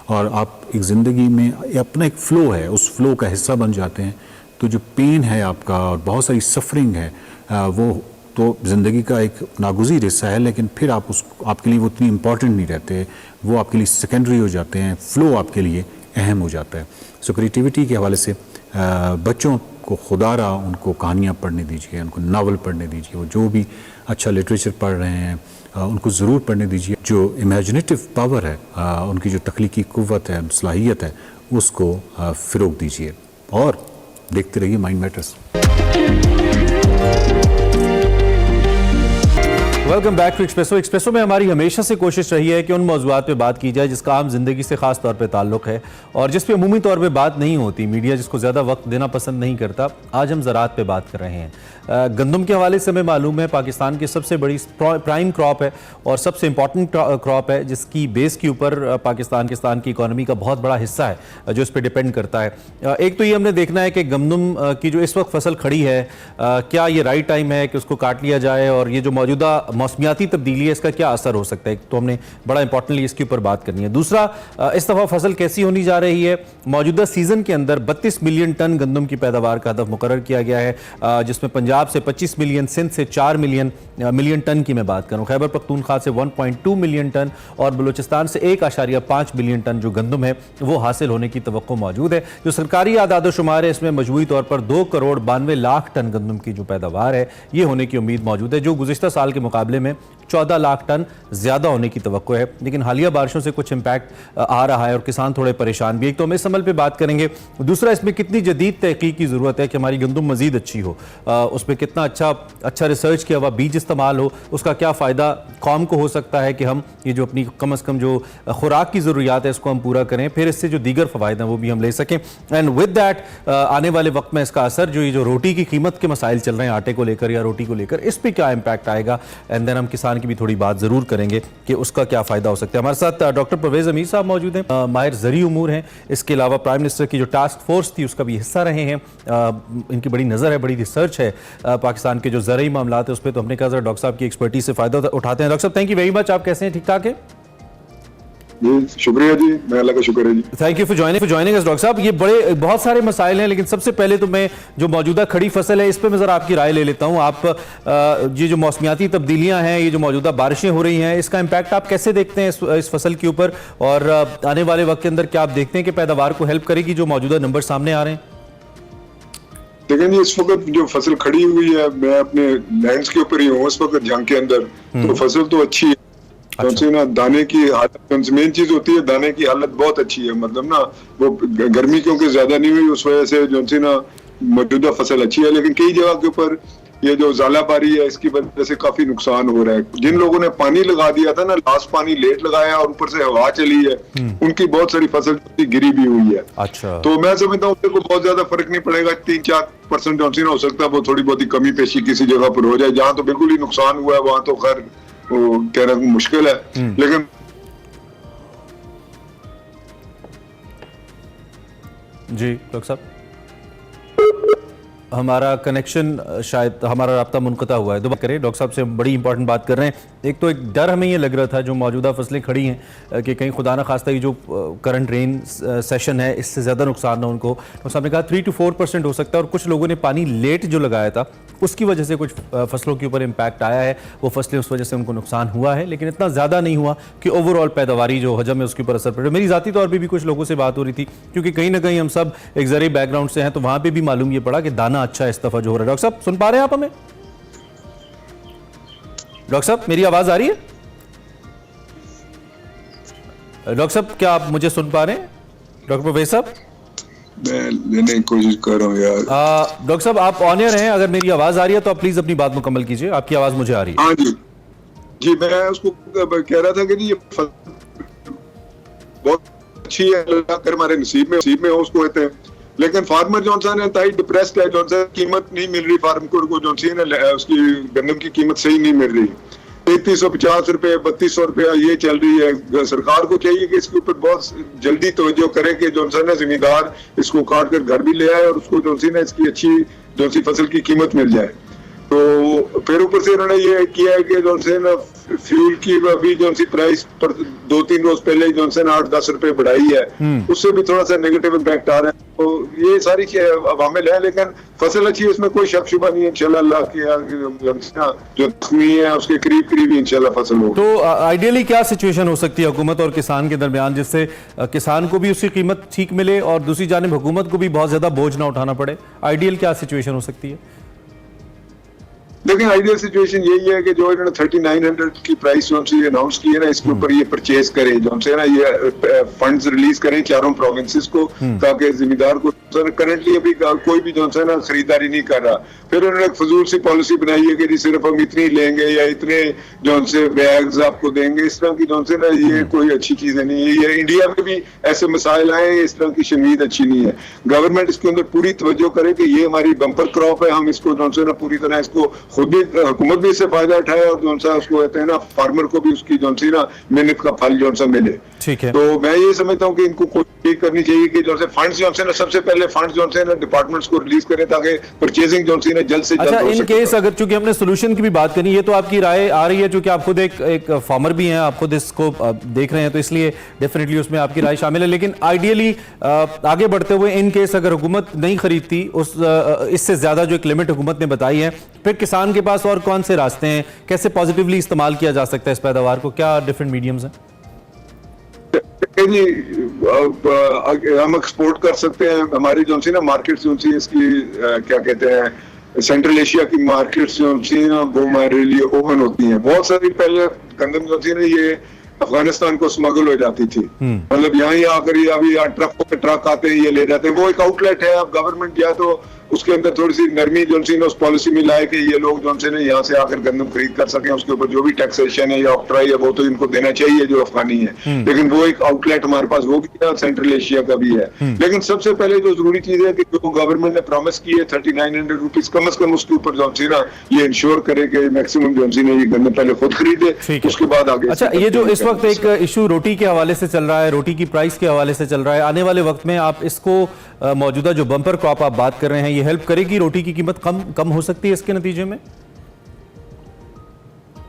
और आप एक ज़िंदगी में अपना एक फ़्लो है, उस फ़्लो का हिस्सा बन जाते हैं। तो जो पेन है आपका और बहुत सारी सफरिंग है वो तो ज़िंदगी का एक नागुज़ीर हिस्सा है, लेकिन फिर आप आपके लिए वो उतनी इम्पॉर्टेंट नहीं रहते, वो आपके लिए सेकेंडरी हो जाते हैं। फ़्लो आपके लिए अहम हो जाता है। सो क्रिएटिविटी के हवाले से बच्चों को खुदारा उनको कहानियाँ पढ़ने दीजिए, उनको नावल पढ़ने दीजिए। वो जो भी अच्छा लिटरेचर पढ़ रहे हैं उनको ज़रूर पढ़ने दीजिए। जो इमेजिनेटिव पावर है, उनकी जो तख्लीकी कुव्वत है, सलाहियत है, उसको फ़रोग़ दीजिए और देखते रहिए mind matters. Welcome back to Expresso. Expresso में हमारी हमेशा से कोशिश रही है कि उन मौज़ूआत पे बात की जाए जिसका आम जिंदगी से ख़ास तौर पे ताल्लुक़ है और जिस पे अमूमी तौर पे बात नहीं होती, मीडिया जिसको ज़्यादा वक्त देना पसंद नहीं करता। आज हम ज़राअत पे बात कर रहे हैं। गंदम के हवाले से हमें मालूम है पाकिस्तान की सबसे बड़ी प्राइम क्रॉप है और सबसे इंपॉर्टेंट क्रॉप है जिसकी बेस के ऊपर पाकिस्तान की इकॉनमी का बहुत बड़ा हिस्सा है जो इस पर डिपेंड करता है। एक तो ये हमने देखना है कि गंदम की जो इस वक्त फसल खड़ी है, क्या ये राइट टाइम है कि उसको काट लिया जाए और ये जो मौजूदा मौसमियाती तब्दीली है इसका क्या असर हो सकता है, तो हमने बड़ा इंपॉर्टेंटली इसके ऊपर बात करनी है। दूसरा, इस दफ़ा फसल कैसी होनी जा रही है। मौजूदा सीज़न के अंदर 32 मिलियन टन गंदम की पैदावार का हदफ मुकर्रर किया गया है, जिसमें पंजाब से 25 मिलियन, सिंध से 4 मिलियन टन की मैं बात करूं, खैबर पख्तूनख्वा से 1.2 मिलियन टन और बलूचिस्तान से 1.5 मिलियन टन जो गंदम है वो हासिल होने की तवक्को मौजूद है। जो सरकारी आदाद-ओ-शुमार है इसमें मजमूई तौर पर 2 करोड़ 92 लाख टन गंदम की जो पैदावार है ये होने की उम्मीद मौजूद है, जो गुज़िश्ता साल के मुकाबले में 14 लाख टन ज़्यादा होने की तवक्को है। लेकिन हालिया बारिशों से कुछ इम्पैक्ट आ रहा है और किसान थोड़े परेशान भी। एक तो हम इस अमल पे बात करेंगे, दूसरा इसमें कितनी जदीद तहकीक की ज़रूरत है कि हमारी गंदम मज़ीद अच्छी हो, उसमें कितना अच्छा रिसर्च किया हुआ बीज इस्तेमाल हो, उसका क्या फ़ायदा कौम को हो सकता है कि हम ये जो अपनी कम अज़ कम जो खुराक की ज़रूरियात है इसको हम पूरा करें, फिर इससे जो दीगर फ़वाइद हैं वो भी हम ले सकें। एंड विद दैट आने वाले वक्त में इसका असर जो रोटी की कीमत के मसाइल चल रहे हैं, आटे को लेकर या रोटी को लेकर, इस पर क्या इम्पैक्ट आएगा। एंड देन हम किसान की भी थोड़ी बात ज़रूर करेंगे कि उसका क्या फ़ायदा हो सकता है। हमारे साथ डॉक्टर परवेज़ अमीर साहब मौजूद हैं, माहिर ज़री उमूर हैं, इसके अलावा प्राइम मिनिस्टर की जो टास्क फोर्स थी उसका भी हिस्सा रहे हैं। इनकी बड़ी नज़र है, बड़ी रिसर्च है पाकिस्तान के जो ज़रूरी मामलात है उस पर, तो हमने कहा डॉक्टर साहब की एक्सपर्टीज से फ़ायदा उठाते हैं। डॉक्टर साहब, थैंक यू वेरी मच। आप कैसे हैं? ठीक ठाक है? जी शुक्रिया जी, मैं अल्लाह का शुक्र है जी। Thank you for joining us doctor साहब। ये बड़े बहुत सारे मसाइल हैं, लेकिन सबसे पहले तो मैं जो मौजूदा खड़ी फसल है इस पर मैं ज़रा आपकी राय ले लेता हूँ। आप ये जो मौसमियाती तब्दीलियाँ हैं, ये जो मौजूदा बारिशें हो रही हैं, इसका इम्पैक्ट आप कैसे देखते हैं इस फसल के ऊपर, और आने वाले वक्त के अंदर क्या आप देखते हैं कि पैदावार को हेल्प करेगी जो मौजूदा नंबर सामने आ रहे हैं? लेकिन ये इस वक्त जो फसल खड़ी हुई है, मैं अपने लैंड्स के ऊपर ही हूँ इस वक्त झांग के अंदर, तो फसल तो अच्छी है। अच्छा। ना दाने की हालत मेन चीज होती है, दाने की हालत बहुत अच्छी है, मतलब ना वो गर्मी क्योंकि ज्यादा नहीं हुई उस वजह से जो सी ना मौजूदा फसल अच्छी है। लेकिन कई जगह के ऊपर ये जो ज़ालाबारी है इसकी वजह से काफी नुकसान हो रहा है। जिन लोगों ने पानी लगा दिया था ना, लास्ट पानी लेट लगाया और ऊपर से हवा चली है, उनकी बहुत सारी फसल गिरी भी हुई है। अच्छा। तो मैं समझता हूँ को बहुत ज्यादा फर्क नहीं पड़ेगा, 3-4% जो हो सकता है वो थोड़ी बहुत ही कमी पेशी किसी जगह पर हो जाए। जहां तो बिल्कुल ही नुकसान हुआ है वहां तो खैर वो कहना मुश्किल है। लेकिन जी डॉक्टर साहब, हमारा कनेक्शन शायद हमारा राब्ता मुनक़ता हुआ है, दोबारा करें। डॉक्टर साहब से बड़ी इंपॉर्टेंट बात कर रहे हैं। एक तो एक डर हमें ये लग रहा था जो मौजूदा फसलें खड़ी हैं कि कहीं खुदा न खास्ता ये जो करंट रेन सेशन है इससे ज़्यादा नुकसान ना उनको। डॉक्टर साहब ने कहा 3 to 4% हो सकता है, और कुछ लोगों ने पानी लेट जो लगाया था उसकी वजह से कुछ फसलों के ऊपर इम्पैक्ट आया है, वो फसलें उस वजह से उनको नुकसान हुआ है, लेकिन इतना ज़्यादा नहीं हुआ कि ओवरऑल पैदावारी जो हजम है उसके ऊपर असर पड़े। मेरी ज़ाती तौर पर भी कुछ लोगों से बात हो रही थी, क्योंकि कहीं ना कहीं हम सब एक ज़रिए बैकग्राउंड से हैं, तो वहाँ पर भी मालूम ये पड़ा कि दाना अच्छा इस दफ़ा जो हो रहा है। डॉक्टर साहब सुन पा रहे हैं आप हमें? डॉक्टर साहब मेरी आवाज़ आ रही है? डॉक्टर साहब क्या आप मुझे सुन पा रहे हैं? डॉक्टर परवेज साहब, मैं लेने की कोशिश कर रहा हूँ यार। डॉक्टर साहब आप ऑन एयर हैं, अगर मेरी आवाज आ रही है तो आप प्लीज अपनी बात मुकम्मल कीजिए। आपकी आवाज मुझे आ रही है। हाँ जी जी, मैं उसको कह रहा था कि ये बहुत अच्छी है, अल्लाह कर हमारे नसीब में हो उसको कहते हैं। लेकिन फार्मर जॉनसन है इंतहाई डिप्रेस्ड है, जॉनसन कीमत नहीं मिल रही फार्म को, जॉनसन है उसकी गंदम की कीमत सही नहीं मिल रही। 3350 रुपए 3200 रुपया ये चल रही है। सरकार को चाहिए कि इसके ऊपर बहुत जल्दी तवज्जो करे कि जॉनसन है जिम्मेदार इसको काट कर घर भी ले आए और उसको जॉनसन है इसकी अच्छी जॉनसी फसल की कीमत मिल जाए। तो फिर ऊपर से इन्होंने ये किया है कि जॉनसन फ्यूल की अभी जॉनसी प्राइस पर 2-3 रोज पहले जॉनसन 8-10 रुपए बढ़ाई है, उससे भी थोड़ा सा नेगेटिव इम्पैक्ट आ रहा है। तो ये सारी अवामिल है, लेकिन फसल अच्छी है इसमें कोई शक शुबा नहीं है। इंशाल्लाह अल्लाह की जो तखमी है उसके करीब ही इंशाल्लाह फसल होगी। तो आइडियली क्या सिचुएशन हो सकती है हुकूमत और किसान के दरमियान, जिससे किसान को भी उसकी कीमत ठीक मिले और दूसरी जानिब हुकूमत को भी बहुत ज्यादा बोझ ना उठाना पड़े? आइडियल क्या सिचुएशन हो सकती है? लेकिन आइडियल सिचुएशन यही है कि जो इन्होंने 3900 की प्राइस जो से अनाउंस की है ना, इसके ऊपर ये परचेज करें, जो से ना ये फंड्स रिलीज करें चारों प्रोविंसेस को, ताकि जिम्मेदार को करंटली अभी कोई भी जो है ना खरीदारी नहीं कर रहा। फिर उन्होंने एक फजूल सी पॉलिसी बनाई है कि सिर्फ हम इतनी लेंगे या इतने जो से बैग्स आपको देंगे, इस तरह की जो से ना ये कोई अच्छी चीज नहीं है। ये इंडिया में भी ऐसे मसाइल आए, इस तरह की शनीद अच्छी नहीं है। गवर्नमेंट इसके अंदर पूरी तवज्जो करे कि ये हमारी बम्पर क्रॉप है, हम इसको जो से ना पूरी तरह इसको खुद भी हुकूमत भी इससे फायदा उठाए और जो सा उसको कहते हैं ना फार्मर को भी उसकी जो सी ना मेहनत का फल जो सा मिले। ठीक है। तो मैं ये समझता हूँ कि इनको कोशिश करनी चाहिए कि जो से फंड्स जो से ना सबसे पहले फंड्स जो से ना डिपार्टमेंट्स को रिलीज करें ताकि परचेजिंग जो सी ना जल्द से जल्द हो सके। इन केस अगर चूंकि हमने सोल्यूशन की भी बात करी, ये तो आपकी राय आ रही है चूंकि आप खुद एक फार्मर भी हैं, आप खुद इसको देख रहे हैं, तो इसलिए डेफिनेटली उसमें आपकी राय शामिल है। लेकिन आइडियली आगे बढ़ते हुए इन केस अगर हुकूमत नहीं खरीदती इससे ज्यादा जो एक लिमिट हुकूमत ने बताई है, फिर किसान के पास और कौन से रास्ते हैं, कैसे पॉजिटिवली इस्तेमाल किया जा सकता है इस पैदावार को, क्या डिफरेंट मीडियम्स हैं? जी हम एक्सपोर्ट कर सकते हैं। हमारी जो सी ना मार्केट जो सी इसकी क्या कहते हैं सेंट्रल एशिया की मार्केट्स जो सी ना वो हमारे लिए ओपन होती हैं। बहुत सारी पहले गंदम जो सी ना ये अफगानिस्तान को स्मगल हो जाती थी, मतलब यहाँ आकर ये अभी ट्रक आते हैं ये ले जाते हैं। वो एक आउटलेट है। अब गवर्नमेंट या तो उसके अंदर थोड़ी सी नरमी जो सी उस पॉलिसी में लाए कि ये लोग जो से यहाँ से आकर गंदम खरीद कर सकें, उसके ऊपर जो भी टैक्सेशन है या ऑक्ट्राई है वो तो इनको देना चाहिए जो अफगानी है। लेकिन वो एक आउटलेट हमारे पास वो भी सेंट्रल एशिया का भी है। लेकिन सबसे पहले जो जरूरी चीज है कि जो गवर्नमेंट ने प्रॉमिस की है 3900 रुपीज कम से कम उसके ऊपर जो सी ना ये इंश्योर करे कि मैक्सिमम जो सी ना ये गंदम पहले खुद खरीदे, उसके बाद आगे। अच्छा, ये जो इस वक्त एक इशू रोटी के हवाले से चल रहा है, रोटी की प्राइस के हवाले से चल रहा है, आने वाले वक्त में आप इसको मौजूदा जो बम्पर क्रॉप आप बात कर रहे हैं, ये हेल्प करेगी? रोटी की कीमत कम हो सकती है इसके नतीजे में?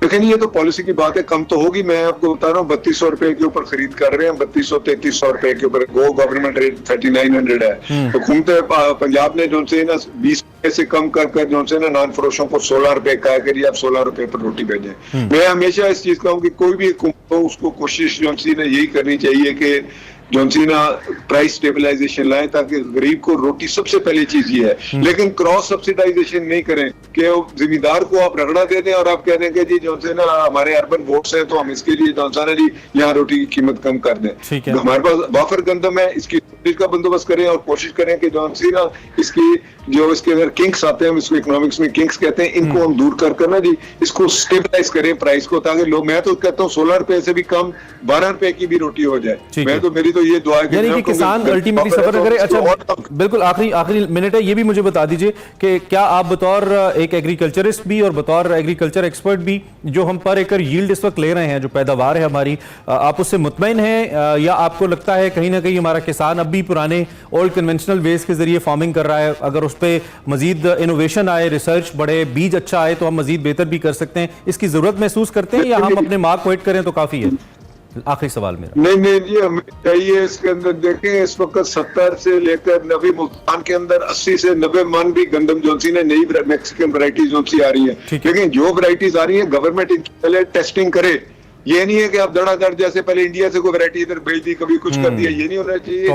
लेकिन ये तो पॉलिसी की बात है, कम तो होगी। मैं आपको बता रहा हूँ 3200 रुपए के ऊपर खरीद कर रहे हैं, 3200-3300 रुपए के ऊपर। गो गवर्नमेंट रेट 3900 है। तो घूमते पंजाब ने जो से ना 20 रुपए से कम कर जो से ना नॉन फरोशों को 16 रुपए कहा कि आप 16 रुपए पर रोटी भेजें। मैं हमेशा इस चीज का हूँ कि कोई भी हुकूमत हो उसको कोशिश जो सी ने यही करनी चाहिए कि जोनसीना प्राइस स्टेबलाइजेशन लाए ताकि गरीब को रोटी सबसे पहली चीज ये है। लेकिन क्रॉस सब्सिडाइजेशन नहीं करें कि जिम्मेदार को आप रगड़ा दे दें और आप कह दें कि जी जोनसीना हमारे अर्बन वोट्स हैं तो हम इसके लिए जोनसाना जी यहाँ रोटी की कीमत कम कर दें। तो हमारे पास वाफर गंदम है, इसकी का बंदोबस्त करें और कोशिश करें कि जोनसीना इसकी जो इसके अंदर किंग्स आते हैं, हम इसको इकोनॉमिक्स में किंग्स कहते हैं, इनको हम दूर कर ना जी इसको स्टेबलाइज करें प्राइस को, ताकि लोग, मैं तो कहता हूँ 16 रुपए से भी कम 12 रुपए की भी रोटी हो जाए। मैं तो मेरी तो ये दुआ है यानी कि किसान अल्टीमेटली सफर करे। अच्छा बिल्कुल आखिरी मिनट है, ये भी मुझे बता दीजिए कि क्या आप बतौर एक एग्रीकल्चरिस्ट भी और बतौर एग्रीकल्चर एक्सपर्ट भी जो हम पर एकड़ यील्ड इस वक्त ले रहे हैं, जो पैदावार है हमारी, आप उससे मुतमईन हैं या आपको लगता है कहीं ना कहीं हमारा किसान अब भी पुराने ओल्ड कन्वेंशनल वेज के जरिए फार्मिंग कर रहा है, अगर उस पर मजीद इनोवेशन आए, रिसर्च बढ़े, बीज अच्छा आए तो हम मजीद बेहतर भी कर सकते हैं, इसकी जरूरत महसूस करते हैं या हम अपने मार्क को हिट करें तो काफी है? आखिरी सवाल मेरा। नहीं ये हमें चाहिए। इसके अंदर देखें इस वक्त 70 से लेकर 90 मुल्तान के अंदर 80 से 90 मन भी गंदम जोनसी ने नई मैक्सिकन वैरायटी जोनसी आ रही है। लेकिन जो वैरायटीज आ रही है गवर्नमेंट इनकी पहले टेस्टिंग करे। ये नहीं है कि आप धड़ाधड़ जैसे पहले इंडिया से कोई वैरायटी इधर भेज दी, कभी कुछ कर दिया, ये नहीं होना चाहिए।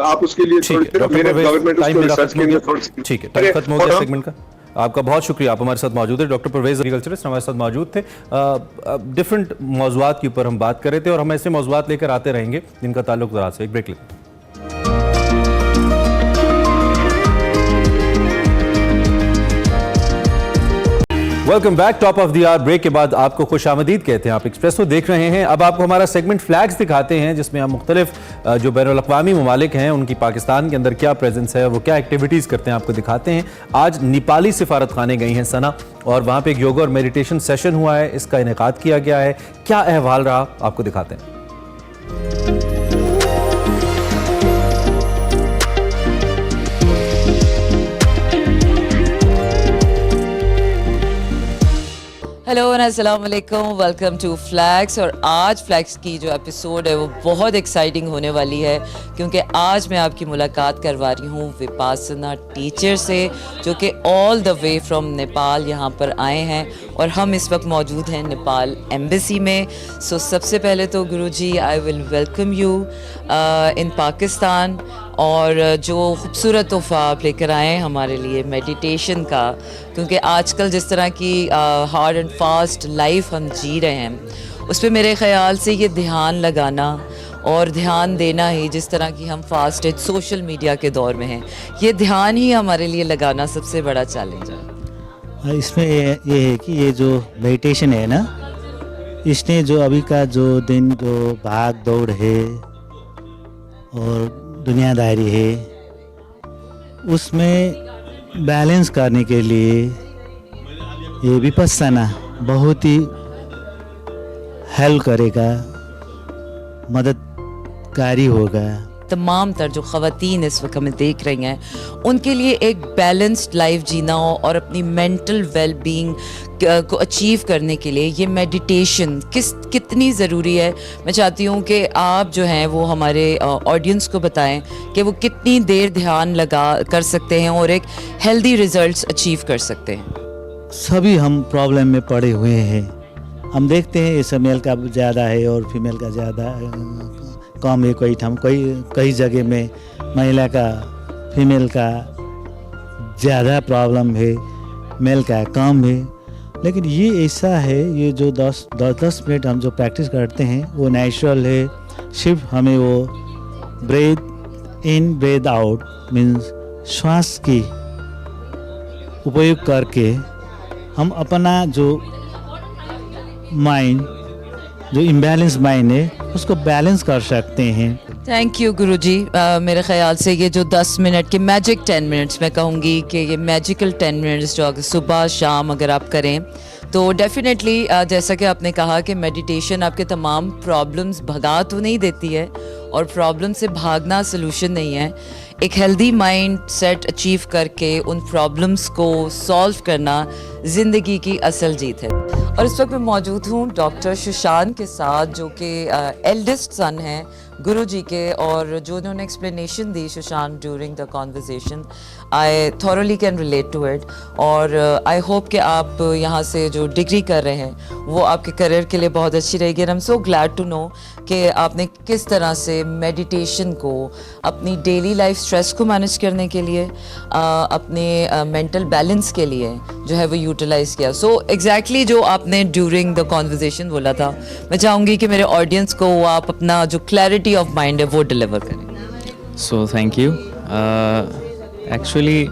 आप उसके लिए गवर्नमेंट ठीक है, टाइम खत्म हो गया सेगमेंट का। आपका बहुत शुक्रिया, आप हमारे साथ मौजूद है। डॉक्टर परवेज एग्रीकल्चरिस्ट हमारे साथ मौजूद थे। डिफरेंट मौजूदात के ऊपर हम बात कर रहे थे और हम ऐसे मौजूदात लेकर आते रहेंगे जिनका ताल्लुक ज़राअत से। एक ब्रेक लेते हैं। Welcome back. Top of the hour break के बाद आपको खुशामदीद कहते हैं। आप एक्सप्रेसो देख रहे हैं। अब आपको हमारा सेगमेंट फ्लैग्स दिखाते हैं जिसमें हम मुख्तलिफ जो बैनुल-अक़वामी ममालिक हैं उनकी पाकिस्तान के अंदर क्या प्रेजेंस है, वो क्या एक्टिविटीज़ करते हैं, आपको दिखाते हैं। आज नेपाली सिफारत खाने गई हैं सना और वहाँ पे एक योगा और मेडिटेशन सेशन हुआ है, इसका इनेकाद किया गया है। क्या अहवाल रहा आपको दिखाते हैं। हेलो अस्सलाम वालेकुम, वेलकम टू फ्लैग्स। और आज फ्लैग्स की जो एपिसोड है वो बहुत एक्साइटिंग होने वाली है क्योंकि आज मैं आपकी मुलाकात करवा रही हूँ विपासना टीचर से जो कि all the way from Nepal यहाँ पर आए हैं और हम इस वक्त मौजूद हैं नेपाल एम्बेसी में। सो सबसे पहले तो Guruji I will welcome you in Pakistan और जो खूबसूरत तोहफ़ा आप लेकर आए हैं हमारे लिए मेडिटेशन का, क्योंकि आजकल जिस तरह की हार्ड एंड फास्ट लाइफ हम जी रहे हैं उस पर मेरे ख़्याल से ये ध्यान लगाना और ध्यान देना ही, जिस तरह की हम फास्ट सोशल मीडिया के दौर में हैं, ये ध्यान ही हमारे लिए लगाना सबसे बड़ा चैलेंज है। इसमें ये है कि ये जो मेडिटेशन है ना, इसने जो अभी का जो दिन जो भाग दौड़ है और दुनियादारी है उसमें बैलेंस करने के लिए ये विपस्सना बहुत ही हेल्प करेगा, मददगारी होगा। तमाम तर जो ख़वातीन इस वक्त हमें देख रही हैं उनके लिए एक बैलेंस्ड लाइफ जीना हो और अपनी मेंटल वेल बीइंग को अचीव करने के लिए ये मेडिटेशन कितनी ज़रूरी है। मैं चाहती हूँ कि आप जो हैं वो हमारे ऑडियंस को बताएं कि वो कितनी देर ध्यान लगा कर सकते हैं और एक हेल्दी रिजल्ट्स अचीव कर सकते हैं। सभी हम प्रॉब्लम में पड़े हुए हैं। हम देखते हैं इस मेल का ज़्यादा है और फीमेल का ज़्यादा कम है। कई जगह में महिला का फीमेल का ज़्यादा प्रॉब्लम है, मेल का कम है। लेकिन ये ऐसा है, ये जो 10 मिनट हम जो प्रैक्टिस करते हैं वो नेचुरल है। सिर्फ हमें वो breath in breath out means श्वास की उपयोग करके हम अपना जो माइंड, जो इम्बैलेंस माइंड है, उसको बैलेंस कर सकते हैं। थैंक यू गुरुजी। मेरे ख्याल से ये जो 10 मिनट के मैजिक 10 मिनट्स, मैं कहूँगी कि ये मैजिकल 10 मिनट्स जो अगर सुबह शाम अगर आप करें तो डेफिनेटली जैसा कि आपने कहा कि मेडिटेशन आपके तमाम प्रॉब्लम्स भगा तो नहीं देती है और प्रॉब्लम से भागना सलूशन नहीं है। एक हेल्दी माइंड सेट अचीव करके उन प्रॉब्लम्स को सॉल्व करना ज़िंदगी की असल जीत है। और इस वक्त मैं मौजूद हूँ डॉक्टर सुशांत के साथ, जो कि एल्डेस्ट सन हैं गुरु जी के, और जो उन्होंने एक्सप्लेनेशन दी Sushant during the conversation, I thoroughly can relate to it. और आई होप कि आप यहाँ से जो डिग्री कर रहे हैं वो आपके करियर के लिए बहुत अच्छी रहेगी। And I am so glad to know कि आपने किस तरह से मेडिटेशन को अपनी डेली लाइफ स्ट्रेस को मैनेज करने के लिए, अपने मेंटल बैलेंस के लिए जो है वो यूटिलाइज़ किया। सो एग्जैक्टली जो आपने ड्यूरिंग द कॉन्वर्जेसन बोला था, मैं चाहूँगी कि मेरे ऑडियंस को आप अपना जो क्लैरिटी ऑफ माइंड है वो डिलीवर करें। So thank you. Actually,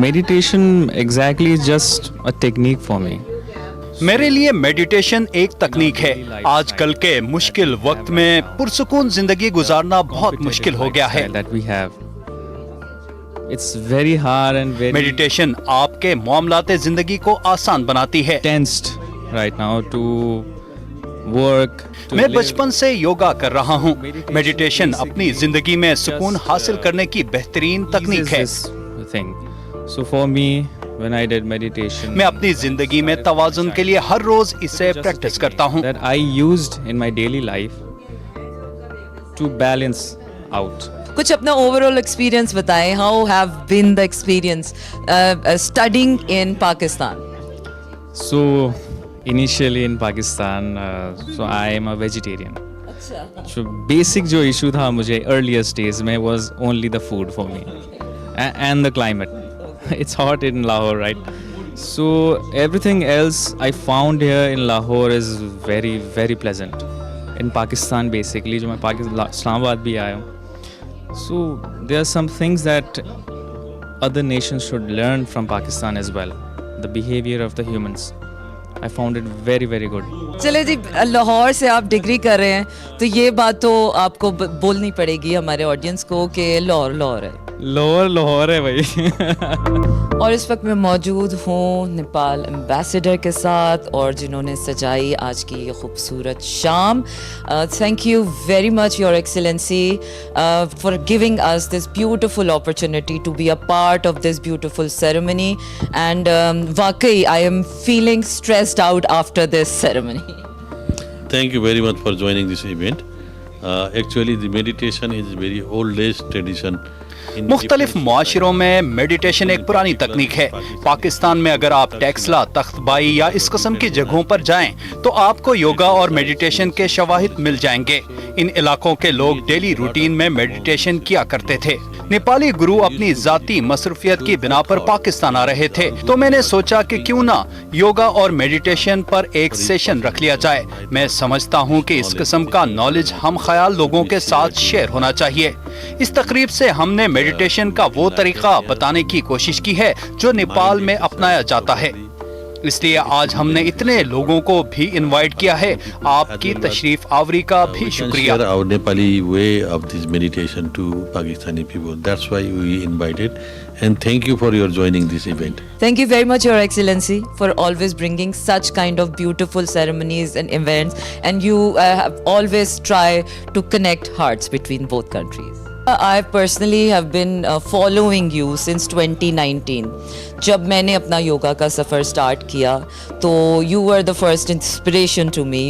meditation exactly is just a technique for me. मेरे लिए मेडिटेशन एक तकनीक है। आजकल के मुश्किल वक्त में पुरसुकून जिंदगी गुजारना बहुत मुश्किल हो गया है। That we have. It's very hard and very meditation आपके मामलाते जिंदगी को आसान बनाती है। tensed right now to work. To मैं live. बचपन से योगा कर रहा हूँ। मेडिटेशन अपनी जिंदगी में सुकून हासिल करने की बेहतरीन तकनीक है। This thing. So for me, when I did meditation, मैं अपनी जिंदगी में तवाजुन के लिए हर रोज इसे प्रैक्टिस करता हूँ। that I used in my daily life to balance out. कुछ अपना ओवरऑल एक्सपीरियंस बताएं। How have been the experience studying in Pakistan? So initially in Pakistan, so I am a vegetarian. So basic जो issue था मुझे earliest days में was only the food for me and the climate. It's hot in Lahore, right? So everything else I found here in Lahore is very very pleasant. In Pakistan basically, जो मैं पाकिस्तान इस्लामाबाद भी आया हूँ. So there are some things that other nations should learn from Pakistan as well. The behavior of the humans. I found it very very good. चले जी, लाहौर से आप degree कर रहे हैं तो ये बात तो आपको बोलनी पड़ेगी हमारे ऑडियंस को कि लाहौर लाहौर है। लाहौर है भाई। और इस वक्त मैं मौजूद हूँ नेपाल एम्बेसडर के साथ, और जिन्होंने सजाई आज की ये खूबसूरत शाम। Thank you very much your excellency for giving us this beautiful opportunity to be a part of this beautiful ceremony. And वाकई I am feeling stressed out after this ceremony. Thank you very much for joining this event. Actually, the meditation is very old age tradition. मुख्तलिफ माशरों में meditation एक पुरानी तकनीक है। पाकिस्तान में अगर आप टेक्सला, तख्तबाई या इस किस्म की जगहों पर जाएं तो आपको योगा और मेडिटेशन के शवाहिद मिल जाएंगे। इन इलाकों के लोग डेली रूटीन में मेडिटेशन किया करते थे। नेपाली गुरु अपनी जाती मसरूफियत की बिना पर पाकिस्तान आ रहे थे, तो मैंने सोचा कि क्यों ना योगा और मेडिटेशन पर एक सेशन रख लिया जाए। मैं समझता हूँ कि इस किस्म का नॉलेज हम ख्याल लोगों के साथ शेयर होना चाहिए। इस तकरीब से हमने मेडिटेशन का वो तरीका बताने की कोशिश की है जो नेपाल में अपनाया जाता है, इसलिए आज हमने इतने लोगों को भी इनवाइट किया है। आपकी तशरीफ आवरी का भी शुक्रिया। Share our Nepali way of this meditation to Pakistani people. That's why we invited, and thank you for your joining this event. Thank you very much, Your Excellency, for always bringing such kind of beautiful ceremonies and events, and you have always try to connect hearts between both countries. I personally have been following you since 2019. जब मैंने अपना योगा का सफ़र start किया तो you were the first inspiration to me.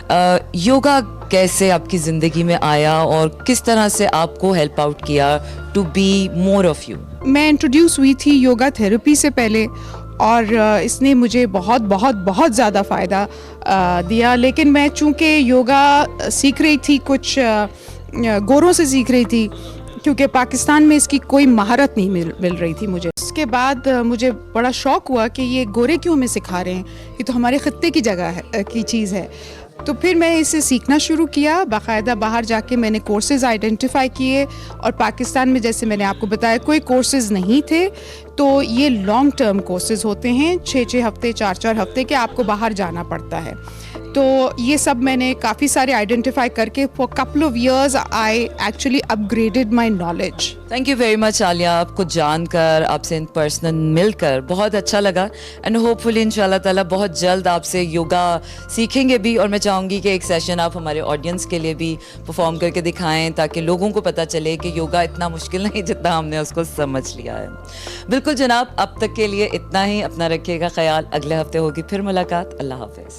Yoga कैसे आपकी ज़िंदगी में आया और किस तरह से आपको हेल्प आउट किया to be more of you? मैं इंट्रोड्यूस हुई थी योगा थेरेपी से पहले, और इसने मुझे बहुत बहुत बहुत ज़्यादा फ़ायदा दिया। लेकिन मैं चूँकि योगा सीख रही थी, कुछ गोरों से सीख रही थी, क्योंकि पाकिस्तान में इसकी कोई महारत नहीं मिल रही थी मुझे। उसके बाद मुझे बड़ा शौक़ हुआ कि ये गोरे क्यों हमें सिखा रहे हैं, ये तो हमारे ख़त्ते की जगह है, की चीज़ है। तो फिर मैं इसे सीखना शुरू किया। बाकायदा बाहर जाके मैंने कोर्सेज़ आइडेंटिफाई किए, और पाकिस्तान में जैसे मैंने आपको बताया कोई कोर्सेज़ नहीं थे, तो ये लॉन्ग टर्म कोर्सेज़ होते हैं, 6-6 हफ्ते 4-4 हफ्ते के आपको बाहर जाना पड़ता है। तो ये सब मैंने काफ़ी सारे आइडेंटिफाई करके for couple of years I actually upgraded my knowledge. Thank you very much Alia, आपको जानकर, आपसे इन पर्सनल मिलकर बहुत अच्छा लगा एंड होपफुली इंशाल्लाह ताला बहुत जल्द आपसे योगा सीखेंगे भी। और मैं चाहूँगी कि एक सेशन आप हमारे ऑडियंस के लिए भी परफॉर्म करके दिखाएं ताकि लोगों को पता चले कि योगा इतना मुश्किल नहीं जितना हमने उसको समझ लिया है। बिल्कुल जनाब, अब तक के लिए इतना ही। अपना रखिएगा ख्याल, अगले हफ्ते होगी फिर मुलाकात। अल्लाह हाफिज़।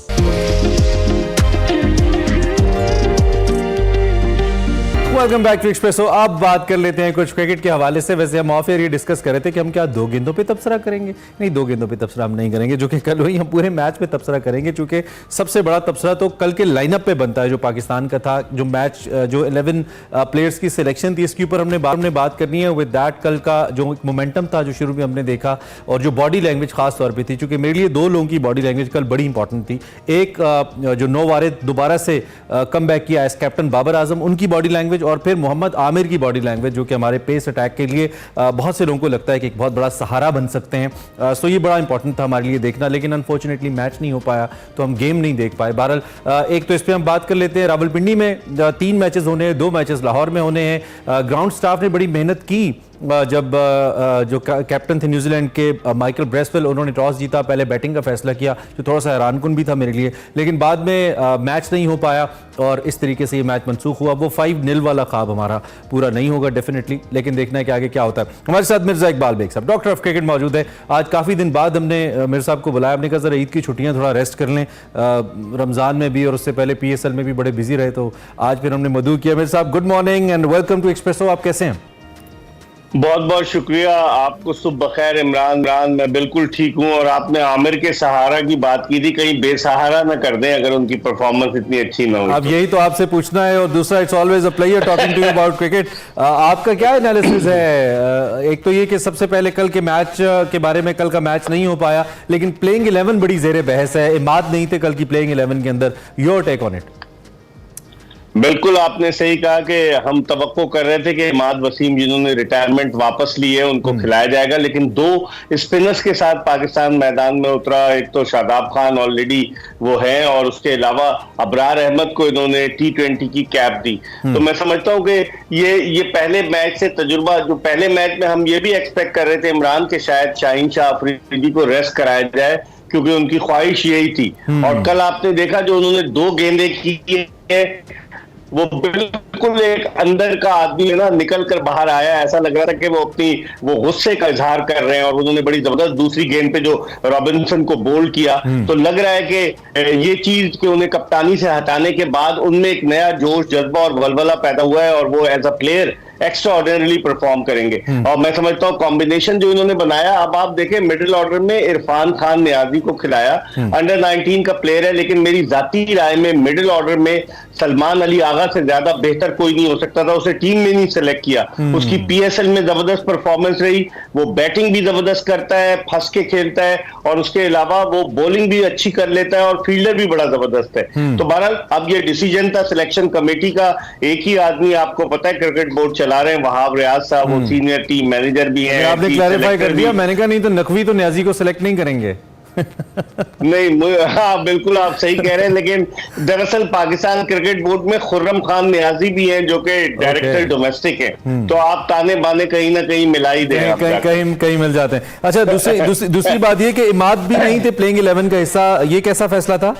Welcome back to Expresso. अब बात कर लेते हैं कुछ क्रिकेट के हवाले से। वैसे हम ऑफ एयर ये डिस्कस कर रहे थे कि हम क्या 2 गेंदों पे तबसरा करेंगे। नहीं, 2 गेंदों पे तबसरा हम नहीं करेंगे जो कि कल हुई, हम पूरे मैच पे तबसरा करेंगे, क्योंकि सबसे बड़ा तबसरा तो कल के लाइनअप पे बनता है जो पाकिस्तान का था। जो मैच, जो 11 प्लेयर्स की सिलेक्शन थी, इसके ऊपर हमने बात करनी है। विद दैट कल का जो मोमेंटम था जो शुरू में हमने देखा, और जो बॉडी लैंग्वेज खास तौर पर थी, चूंकि मेरे लिए 2 लोगों की बॉडी लैंग्वेज कल बड़ी इंपॉर्टेंट थी। एक जो 9 वारे दोबारा से कम बैक किया एज कैप्टन बाबर आजम, उनकी बॉडी लैंग्वेज, और फिर मोहम्मद आमिर की बॉडी लैंग्वेज, जो कि हमारे पेस अटैक के लिए बहुत से लोगों को लगता है कि एक बहुत बड़ा सहारा बन सकते हैं। सो ये बड़ा इंपॉर्टेंट था हमारे लिए देखना, लेकिन अनफॉर्चुनेटली मैच नहीं हो पाया तो हम गेम नहीं देख पाए। बहरहाल एक तो इस पर हम बात कर लेते हैं। रावलपिंडी में 3 मैचेस होने हैं, 2 मैचेस लाहौर में होने हैं। ग्राउंड स्टाफ ने बड़ी मेहनत की। जब जो कैप्टन थे न्यूजीलैंड के माइकल ब्रेसवेल, उन्होंने टॉस जीता, पहले बैटिंग का फैसला किया, जो थोड़ा सा हैरानकुन भी था मेरे लिए, लेकिन बाद में मैच नहीं हो पाया और इस तरीके से ये मैच मनसूख हुआ। वो 5-0 वाला ख्वाब हमारा पूरा नहीं होगा डेफिनेटली, लेकिन देखना है कि आगे क्या होता है। हमारे साथ मिर्जा इकबाल बेग साहब, डॉक्टर ऑफ क्रिकेट, मौजूद है। आज काफ़ी दिन बाद हमने मिर्जा साहब को बुलाया। हमने कहा सर ईद की छुट्टियाँ थोड़ा रेस्ट कर लें, रमज़ान में भी और उससे पहले PSL में भी बड़े बिजी रहे, तो आज फिर हमने मदू किया। मिर्जा साहब, good morning and welcome to Expresso. आप कैसे हैं? बहुत बहुत शुक्रिया आपको। सुबह बखैर इमरान। मैं बिल्कुल ठीक हूँ। और आपने आमिर के सहारा की बात की थी, कहीं बेसहारा न कर दें अगर उनकी परफॉर्मेंस इतनी अच्छी ना हो। अब यही तो आपसे पूछना है। और दूसरा, it's always a player talking to you about cricket. आपका क्या एनालिसिस है? एक तो ये कि सबसे पहले कल के मैच के बारे में, कल का मैच नहीं हो पाया, लेकिन प्लेइंग 11 बड़ी जेर बहस है। इमाद नहीं थे कल की प्लेइंग 11 के अंदर। Your take on it. बिल्कुल आपने सही कहा कि हम तवक्को कर रहे थे कि इमाद वसीम, जिन्होंने रिटायरमेंट वापस ली है, उनको खिलाया जाएगा, लेकिन 2 स्पिनर्स के साथ पाकिस्तान मैदान में उतरा। एक तो शादाब खान ऑलरेडी वो है, और उसके अलावा अबरार अहमद को इन्होंने T20 की कैप दी। तो मैं समझता हूँ कि ये पहले मैच से तजुर्बा, जो पहले मैच में हम ये भी एक्सपेक्ट कर रहे थे इमरान के शायद शाहीन शाह अफरीदी को रेस्ट कराया जाए, क्योंकि उनकी ख्वाहिश यही थी। और कल आपने देखा जो उन्होंने 2 गेंदें की है, वो बिल्कुल एक अंदर का आदमी है ना, निकल कर बाहर आया। ऐसा लग रहा था कि वो गुस्से का इजहार कर रहे हैं। और उन्होंने बड़ी जबरदस्त दूसरी गेंद पे जो रॉबिन्सन को बोल्ड किया, तो लग रहा है कि ये चीज कि उन्हें कप्तानी से हटाने के बाद उनमें एक नया जोश, जज्बा और वलवला पैदा हुआ है, और वो as a player extraordinary perform करेंगे। और मैं समझता हूँ कॉम्बिनेशन जो इन्होंने बनाया, अब आप देखें मिडिल ऑर्डर में इरफान खान नियाजी को खिलाया, अंडर 19 का प्लेयर है, लेकिन मेरी जाती राय में मिडिल ऑर्डर में सलमान अली आगा से ज्यादा बेहतर कोई नहीं हो सकता था। उसे टीम में नहीं सेलेक्ट किया। उसकी PSL में जबरदस्त परफॉर्मेंस रही। वो बैटिंग भी जबरदस्त करता है, फंस के खेलता है, और उसके अलावा वो बॉलिंग भी अच्छी कर लेता है, और फील्डर भी बड़ा जबरदस्त है। तो बहरहाल अब ये डिसीजन था सिलेक्शन कमेटी का। एक ही आदमी, आपको पता है, क्रिकेट बोर्ड चला रहे हैं, वहाब रियाज साहब, वो सीनियर टीम मैनेजर भी है। आपने क्लैरिफाई कर दिया। मैंने कहा नहीं तो नकवी तो न्याजी को सिलेक्ट नहीं करेंगे। नहीं, हाँ बिल्कुल आप सही कह रहे हैं, लेकिन दरअसल पाकिस्तान क्रिकेट बोर्ड में खुर्रम खान नियाजी भी हैं, जो कि डायरेक्टर डोमेस्टिक है। तो आप ताने बाने कहीं ना कहीं मिला ही दें, कहीं मिल जाते हैं। अच्छा, दूसरी बात ये कि इमाद भी नहीं थे प्लेइंग 11 का हिस्सा। ये कैसा फैसला था?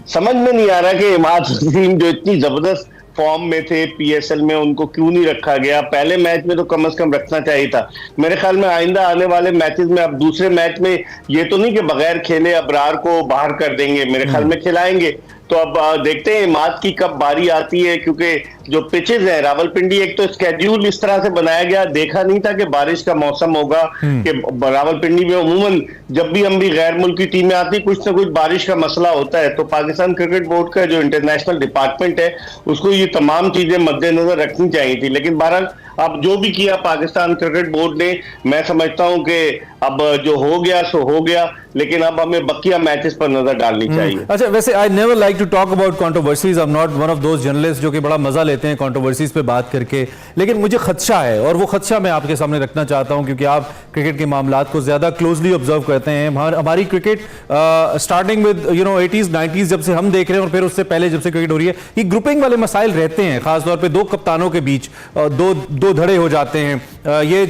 समझ में नहीं आ रहा कि इमाद वसीम जो इतनी जबरदस्त फॉर्म में थे PSL में, उनको क्यों नहीं रखा गया? पहले मैच में तो कम से कम रखना चाहिए था। मेरे ख्याल में आइंदा आने वाले मैचेस में, अब दूसरे मैच में ये तो नहीं कि बगैर खेले अबरार को बाहर कर देंगे, मेरे ख्याल में खिलाएंगे। तो अब देखते हैं इमाद की कब बारी आती है, क्योंकि जो पिचेस है रावलपिंडी, एक तो स्केड्यूल इस तरह से बनाया गया, देखा नहीं था कि बारिश का मौसम होगा। कि रावलपिंडी में उमूमन जब भी हम भी गैर मुल्की टीमें आती, कुछ ना कुछ बारिश का मसला होता है। तो पाकिस्तान क्रिकेट बोर्ड का जो इंटरनेशनल डिपार्टमेंट है, उसको ये तमाम चीजें मद्देनजर रखनी चाहिए थी। लेकिन बहरहाल अब जो भी किया पाकिस्तान क्रिकेट बोर्ड ने, मैं समझता हूं कि अब जो हो गया सो हो गया। लेकिन अब हमें बकिया मैचेस पर नजर डालनी चाहिए। अच्छा, वैसे I never like to talk about controversies, I am not one of those journalist जो कि बड़ा मजा लेते हैं कंट्रोवर्सीज पे बात करके, लेकिन मुझे खदशा है और वो खदशा मैं आपके सामने रखना चाहता हूं क्योंकि आप क्रिकेट के मामलात को ज्यादा क्लोजली ऑब्जर्व करते हैं। हमारी cricket starting with 80s 90s जब से हम देख रहे हैं और फिर उससे पहले जब से क्रिकेट हो रही है, ये ग्रुपिंग वाले मसाइल रहते हैं, खासतौर पर दो कप्तानों के बीच दो धड़े हो जाते हैं। ये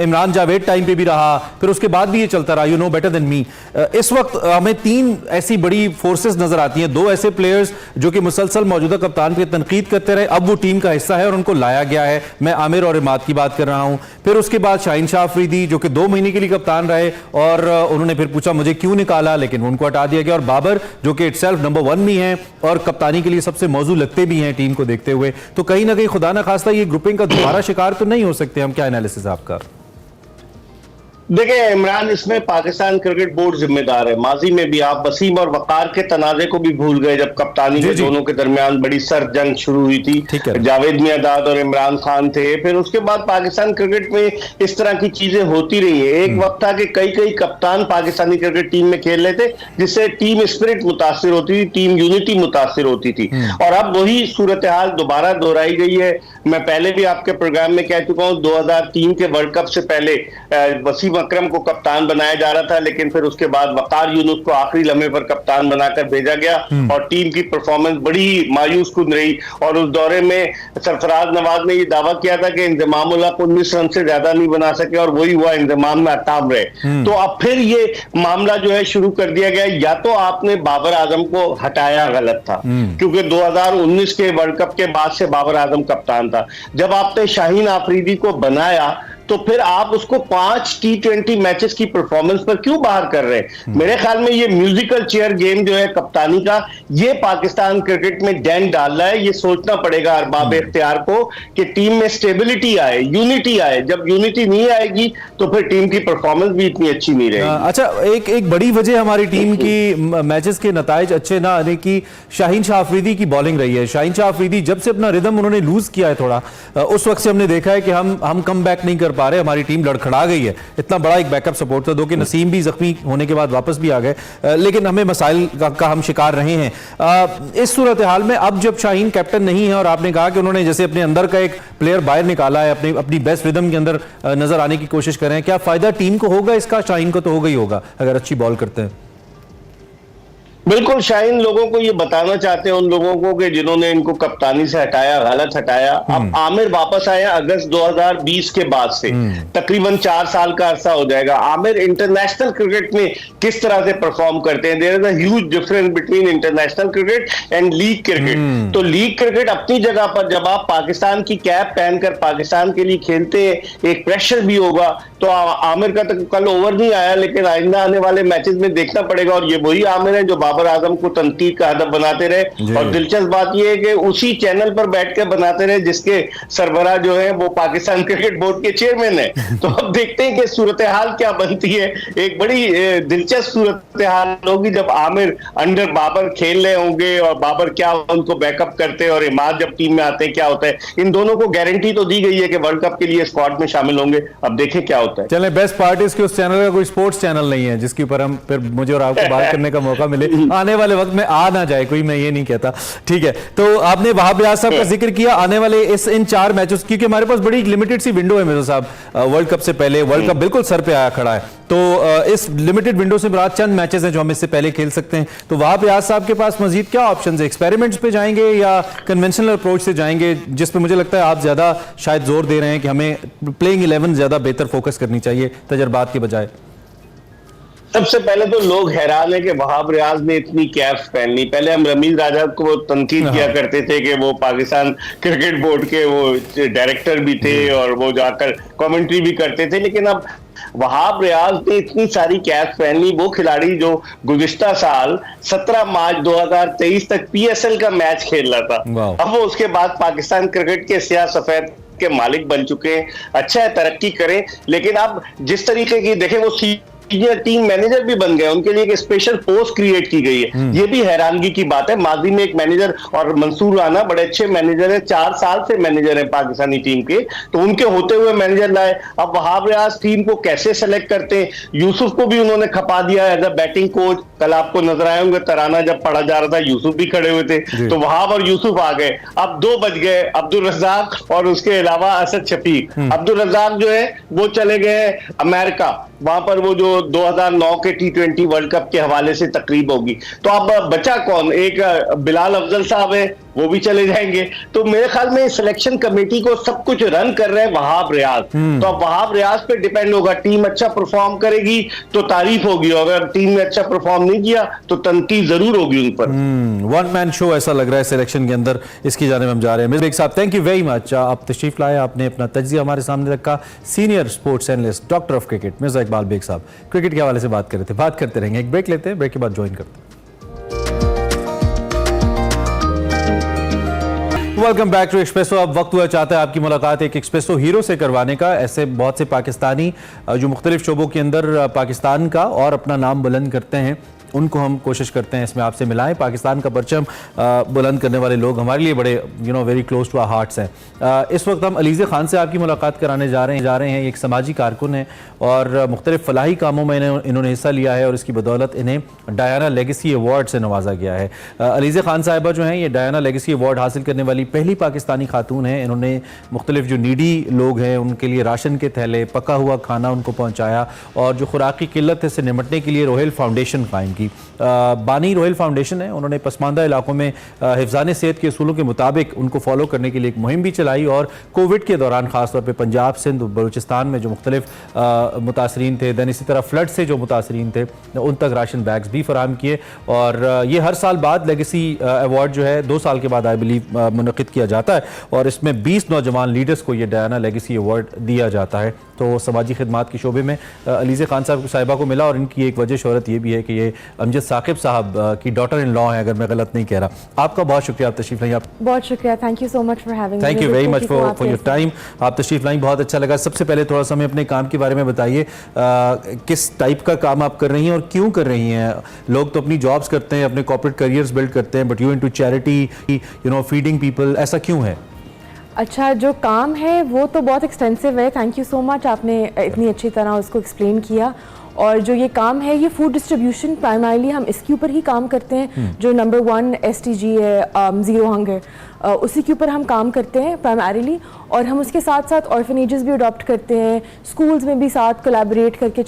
इमरान जावेद टाइम पे भी रहा, फिर उसके बाद भी ये चलता रहा, you know better than me. इस वक्त हमें तीन ऐसी बड़ी फोर्सेस नजर आती हैं, दो ऐसे प्लेयर्स जो कि मुसलसल मौजूदा कप्तान की तनकीद करते रहे, अब वो टीम का हिस्सा है और उनको लाया गया है। मैं आमिर और इमाद की बात कर रहा हूं। फिर उसके बाद शाहीन शाह अफरीदी जो कि 2 महीने के लिए कप्तान रहे और उन्होंने फिर पूछा मुझे क्यों निकाला, लेकिन उनको हटा दिया गया। और बाबर जो कि इटसेल्फ नंबर 1 में है और कप्तानी के लिए सबसे मौजू लगते भी हैं टीम को देखते हुए, तो कहीं ना कहीं खुदा ना खास्ता ये ग्रुपिंग का दोबारा शिकार तो नहीं हो सकते हम? क्या एनालिसिस आपका? देखिए इमरान, इसमें पाकिस्तान क्रिकेट बोर्ड जिम्मेदार है। माजी में भी आप वसीम और वकार के तनाजे को भी भूल गए जब कप्तानी के दोनों के दरमियान बड़ी सर्द जंग शुरू हुई थी। जावेद मियांदाद और इमरान खान थे। फिर उसके बाद पाकिस्तान क्रिकेट में इस तरह की चीजें होती रही है। एक वक्त था कि कई कप्तान पाकिस्तानी क्रिकेट टीम में खेल रहे थे, जिससे टीम स्पिरिट मुतासिर होती थी, टीम यूनिटी मुतासिर होती थी। और अब वही सूरत हाल दोबारा दोहराई गई है। मैं पहले भी आपके प्रोग्राम में कह चुका हूं, 2003 के वर्ल्ड कप से पहले वसीम अकरम को कप्तान बनाया जा रहा था, लेकिन फिर उसके बाद वकार यूनुस को आखिरी लम्हे पर कप्तान बनाकर भेजा गया और टीम की परफॉर्मेंस बड़ी मायूस कुन रही। और उस दौरे में सरफराज नवाज ने यह दावा किया था कि इंजमाम उल हक 19 रन से ज्यादा नहीं बना सके और वही हुआ, इंजमाम में अताब रहे। तो अब फिर ये मामला जो है शुरू कर दिया गया। या तो आपने बाबर आजम को हटाया गलत था, क्योंकि 2019 के वर्ल्ड कप के बाद से बाबर आजम कप्तान था। जब आपने शाहीन आफरीदी को बनाया तो फिर आप उसको 5 T20 मैचेस की परफॉर्मेंस पर क्यों बाहर कर रहे हैं? मेरे ख्याल में ये म्यूजिकल चेयर गेम जो है कप्तानी का, ये पाकिस्तान क्रिकेट में डेंट डाल रहा है। ये सोचना पड़ेगा अरबाब इख्तियार को कि टीम में स्टेबिलिटी आए, यूनिटी आए। जब यूनिटी नहीं आएगी तो फिर टीम की परफॉर्मेंस भी इतनी अच्छी नहीं रहेगी। अच्छा, एक बड़ी वजह हमारी टीम की मैचेस के नताइज अच्छे ना आने की शाहीन शाह अफरीदी की बॉलिंग रही है। शाहीन शाह अफरीदी जब से अपना रिदम उन्होंने लूज किया है थोड़ा, उस वक्त से हमने देखा है कि हम कम बैक नहीं कर पा रहे, हमारी टीम लड़खड़ा गई है। इतना बड़ा एक बैकअप सपोर्ट था, दो कि नसीम भी जख्मी होने के बाद वापस भी आ गए, लेकिन हमें मसाइल का हम शिकार रहे हैं। इस सूरत हाल में अब जब शाहीन कैप्टन नहीं है और आपने कहा कि उन्होंने जैसे अपने अंदर का एक प्लेयर बाहर निकाला है, अपनी बेस्ट रिदम के अंदर नजर आने की कोशिश कर रहे हैं, क्या फायदा टीम को होगा इसका? शाहीन को तो होगा ही होगा अगर अच्छी बॉल करते हैं। बिल्कुल, शाहीन लोगों को ये बताना चाहते हैं, उन लोगों को कि जिन्होंने इनको कप्तानी से हटाया, गलत हटाया। अब आमिर वापस आया अगस्त 2020 के बाद से, तकरीबन 4 साल का अरसा हो जाएगा। आमिर इंटरनेशनल क्रिकेट में किस तरह से परफॉर्म करते हैं? There is a huge difference between international cricket and league cricket. तो लीग क्रिकेट अपनी जगह पर, जब आप पाकिस्तान की कैप पहनकर पाकिस्तान के लिए खेलते हैं, एक प्रेशर भी होगा। तो आमिर का तो कल ओवर नहीं आया, लेकिन आइंदा आने वाले मैचेस में देखना पड़ेगा। और ये वही आमिर है जो बाबर आजम को तनकीद का हदफ बनाते रहे। और दिलचस्प बात यह है कि उसी चैनल पर बैठकर बनाते रहे जिसके सरबराह जो है वो पाकिस्तान क्रिकेट बोर्ड के चेयरमैन है। तो अब देखते हैं कि सूरत हाल क्या बनती है। एक बड़ी दिलचस्प सूरत हाल होगी जब आमिर अंडर बाबर खेल रहे होंगे और बाबर क्या उनको बैकअप करते हैं और इमाद जब टीम में आते हैं क्या होता है। इन दोनों को गारंटी तो दी गई है कि वर्ल्ड कप के लिए स्क्वाड में शामिल होंगे। अब देखें क्या होता है। चलें, बेस्ट पार्ट इस कि उस चैनल का कोई स्पोर्ट्स चैनल नहीं है जिसके ऊपर हम फिर मुझे और आपको बात करने का मौका मिले। आने वाले वक्त में आ ना जाए कोई, मैं ये नहीं कहता। ठीक है, तो आपने वहाब रियाज साहब का जिक्र किया। आने वाले इन 4 मैचेस, क्योंकि हमारे पास बड़ी लिमिटेड सी विंडो है मिर्जा साहब, वर्ल्ड कप से पहले वर्ल्ड कप बिल्कुल सर पे आया खड़ा है, तो इस लिमिटेड विंडो से मुराद चंद मैचेस हैं जो हम इससे पहले खेल सकते हैं। तो वहाब रियाज साहब के पास मजीद क्या ऑप्शन है? एक्सपेरिमेंट्स पे जाएंगे या कन्वेंशनल अप्रोच से जाएंगे, जिस पे मुझे लगता है आप ज्यादा शायद जोर दे रहे हैं कि हमें प्लेइंग 11 ज्यादा बेहतर फोकस करनी चाहिए तजर्बात के बजाय? सबसे पहले तो लोग हैरान है कि वहाब रियाज ने इतनी कैप्स पहन ली। पहले हम रमीज राजा को तनकीद किया करते थे कि वो पाकिस्तान क्रिकेट बोर्ड के वो डायरेक्टर भी थे और वो जाकर कमेंट्री भी करते थे, लेकिन अब वहाब रियाज ने इतनी सारी कैप्स पहन ली। वो खिलाड़ी जो गुज़िश्ता साल 17 मार्च 2023 तक PSL का मैच खेल रहा था, अब वो उसके बाद पाकिस्तान क्रिकेट के स्याह सफेद के मालिक बन चुके हैं। अच्छा है, तरक्की करें, लेकिन अब जिस तरीके की देखें वो सीनियर टीम मैनेजर भी बन गए, उनके लिए एक स्पेशल पोस्ट क्रिएट की गई है। ये भी हैरानगी की बात है। माजी में एक मैनेजर, और मंसूर राना बड़े अच्छे मैनेजर है, 4 साल से मैनेजर है पाकिस्तानी टीम के, तो उनके होते हुए मैनेजर लाए। अब वहाब रियाज टीम को कैसे सेलेक्ट करते हैं, यूसुफ को भी उन्होंने खपा दिया एज अ बैटिंग कोच। कल आपको नजर आए होंगे तराना जब पढ़ा जा रहा था, यूसुफ भी खड़े हुए थे, तो वहाब और यूसुफ आ गए। अब 2 बज गए, अब्दुल रज्जाक और उसके अलावा असद शफीक। अब्दुल रज्जाक जो है वो चले गए अमेरिका, वहां पर वो जो 2009 के T20 वर्ल्ड कप के हवाले से तकरीब होगी। तो अब बचा कौन? एक बिलाल अफजल साहब है, वो भी चले जाएंगे। तो मेरे ख्याल में सिलेक्शन कमेटी को सब कुछ रन कर रहे हैं वहाब रियाज। तो अब वहाब रियाज पे डिपेंड होगा। टीम अच्छा परफॉर्म करेगी तो तारीफ होगी, और अगर टीम ने अच्छा परफॉर्म नहीं किया तो तनकीद जरूर होगी उन पर। वन मैन शो ऐसा लग रहा है सिलेक्शन के अंदर, इसकी जाने में हम जा रहे हैं। मिर्ज़ा बेग साहब, थैंक यू वेरी मच, आप तशरीफ लाए, आपने अपना तज्जिया हमारे सामने रखा। Senior sports analyst, doctor of cricket Mirza Iqbal Baig साहब क्रिकेट के हवाले से बात कर रहे थे। बात करते रहेंगे, एक ब्रेक लेते हैं, ब्रेक के बाद ज्वाइन करते हैं। Welcome back to Expresso. अब वक्त हुआ चाहता है आपकी मुलाकात एक एक्सप्रेसो हीरो से करवाने का। ऐसे बहुत से पाकिस्तानी जो मुख्तलिफ शोबों के अंदर पाकिस्तान का और अपना नाम बुलंद करते हैं, उनको हम कोशिश करते हैं इसमें आपसे मिलाएं। पाकिस्तान का परचम बुलंद करने वाले लोग हमारे लिए बड़े very close to our hearts हैं। इस वक्त हम अलीज़े खान से आपकी मुलाकात कराने जा रहे हैं। एक समाजी कारकुन हैं और मुख्तलिफ फलाही कामों में इन्होंने हिस्सा लिया है, और इसकी बदौलत इन्हें डायना लेगेसी अवार्ड से नवाजा गया है। अलीज़े खान साहिबा जो हैं, ये डायना लेगेसी अवार्ड हासिल करने वाली पहली पाकिस्तानी खातून हैं। इन्होंने मुख्तलिफ जो नीडी लोग हैं उनके लिए राशन के थैले, पका हुआ खाना उनको पहुँचाया, और जो खुराकी किल्लत है से निमटने के लिए रोहेल फाउंडेशन कायम की। बानी रोहेल फाउंडेशन है, उन्होंने पसमानदा इलाकों में हिफ्ज़ान सेहत के असूलों के मुताबिक उनको फॉलो करने के लिए एक मुहिम भी चलाई, और कोविड के दौरान ख़ासतौर पर पंजाब, सिंध, बलूचिस्तान में जो मुख्तलिफ मुतासरीन थे, दैन इसी तरह फ्लड से जो मुतासरीन थे, उन तक राशन बैग्स भी फराहम किए। और ये हर साल बाद लेगेसी अवार्ड जो है 2 साल के बाद आई बिलीव मुनक़िद किया जाता है, और इसमें 20 नौजवान लीडर्स को ये डायना लेगेसी अवार्ड दिया जाता है। तो समाजी खिदमात के शोबे में अलीज़े खान साहिबा को मिला, और इनकी एक वजह शोहरत ये भी है कि ये अमजद साकिब साहब की डॉटर इन लॉ है, अगर मैं गलत नहीं कह रहा। आपका बहुत शुक्रिया, आप तशरीफ लाई। आप बहुत शुक्रिया, thank you so much for having me. Thank you very much for your time. आप तशरीफ लाई, बहुत अच्छा लगा। सबसे पहले थोड़ा सा हमें अपने काम के बारे में बताइए, किस टाइप का काम आप कर रही हैं और क्यों कर रही हैं? लोग तो अपनी जॉब्स करते हैं, अपने कॉर्पोरेट करियर्स बिल्ड करते हैं, but you into charity, feeding people, ऐसा क्यों है? अच्छा, जो काम है वो तो बहुत एक्सटेंसिव है। थैंक यू सो मच, आपने इतनी अच्छी तरह उसको एक्सप्लेन किया। और जो ये काम है, ये फूड डिस्ट्रीब्यूशन प्राइमरीली हम इसके ऊपर ही काम करते हैं। जो नंबर 1 SDG है, ज़ीरो हंगर, उसी के ऊपर हम काम करते हैं प्राइमरीली। और हम उसके साथ साथ ऑर्फनेजेस भी अडॉप्ट करते हैं, स्कूल्स में भी साथ कोलैबोरेट करके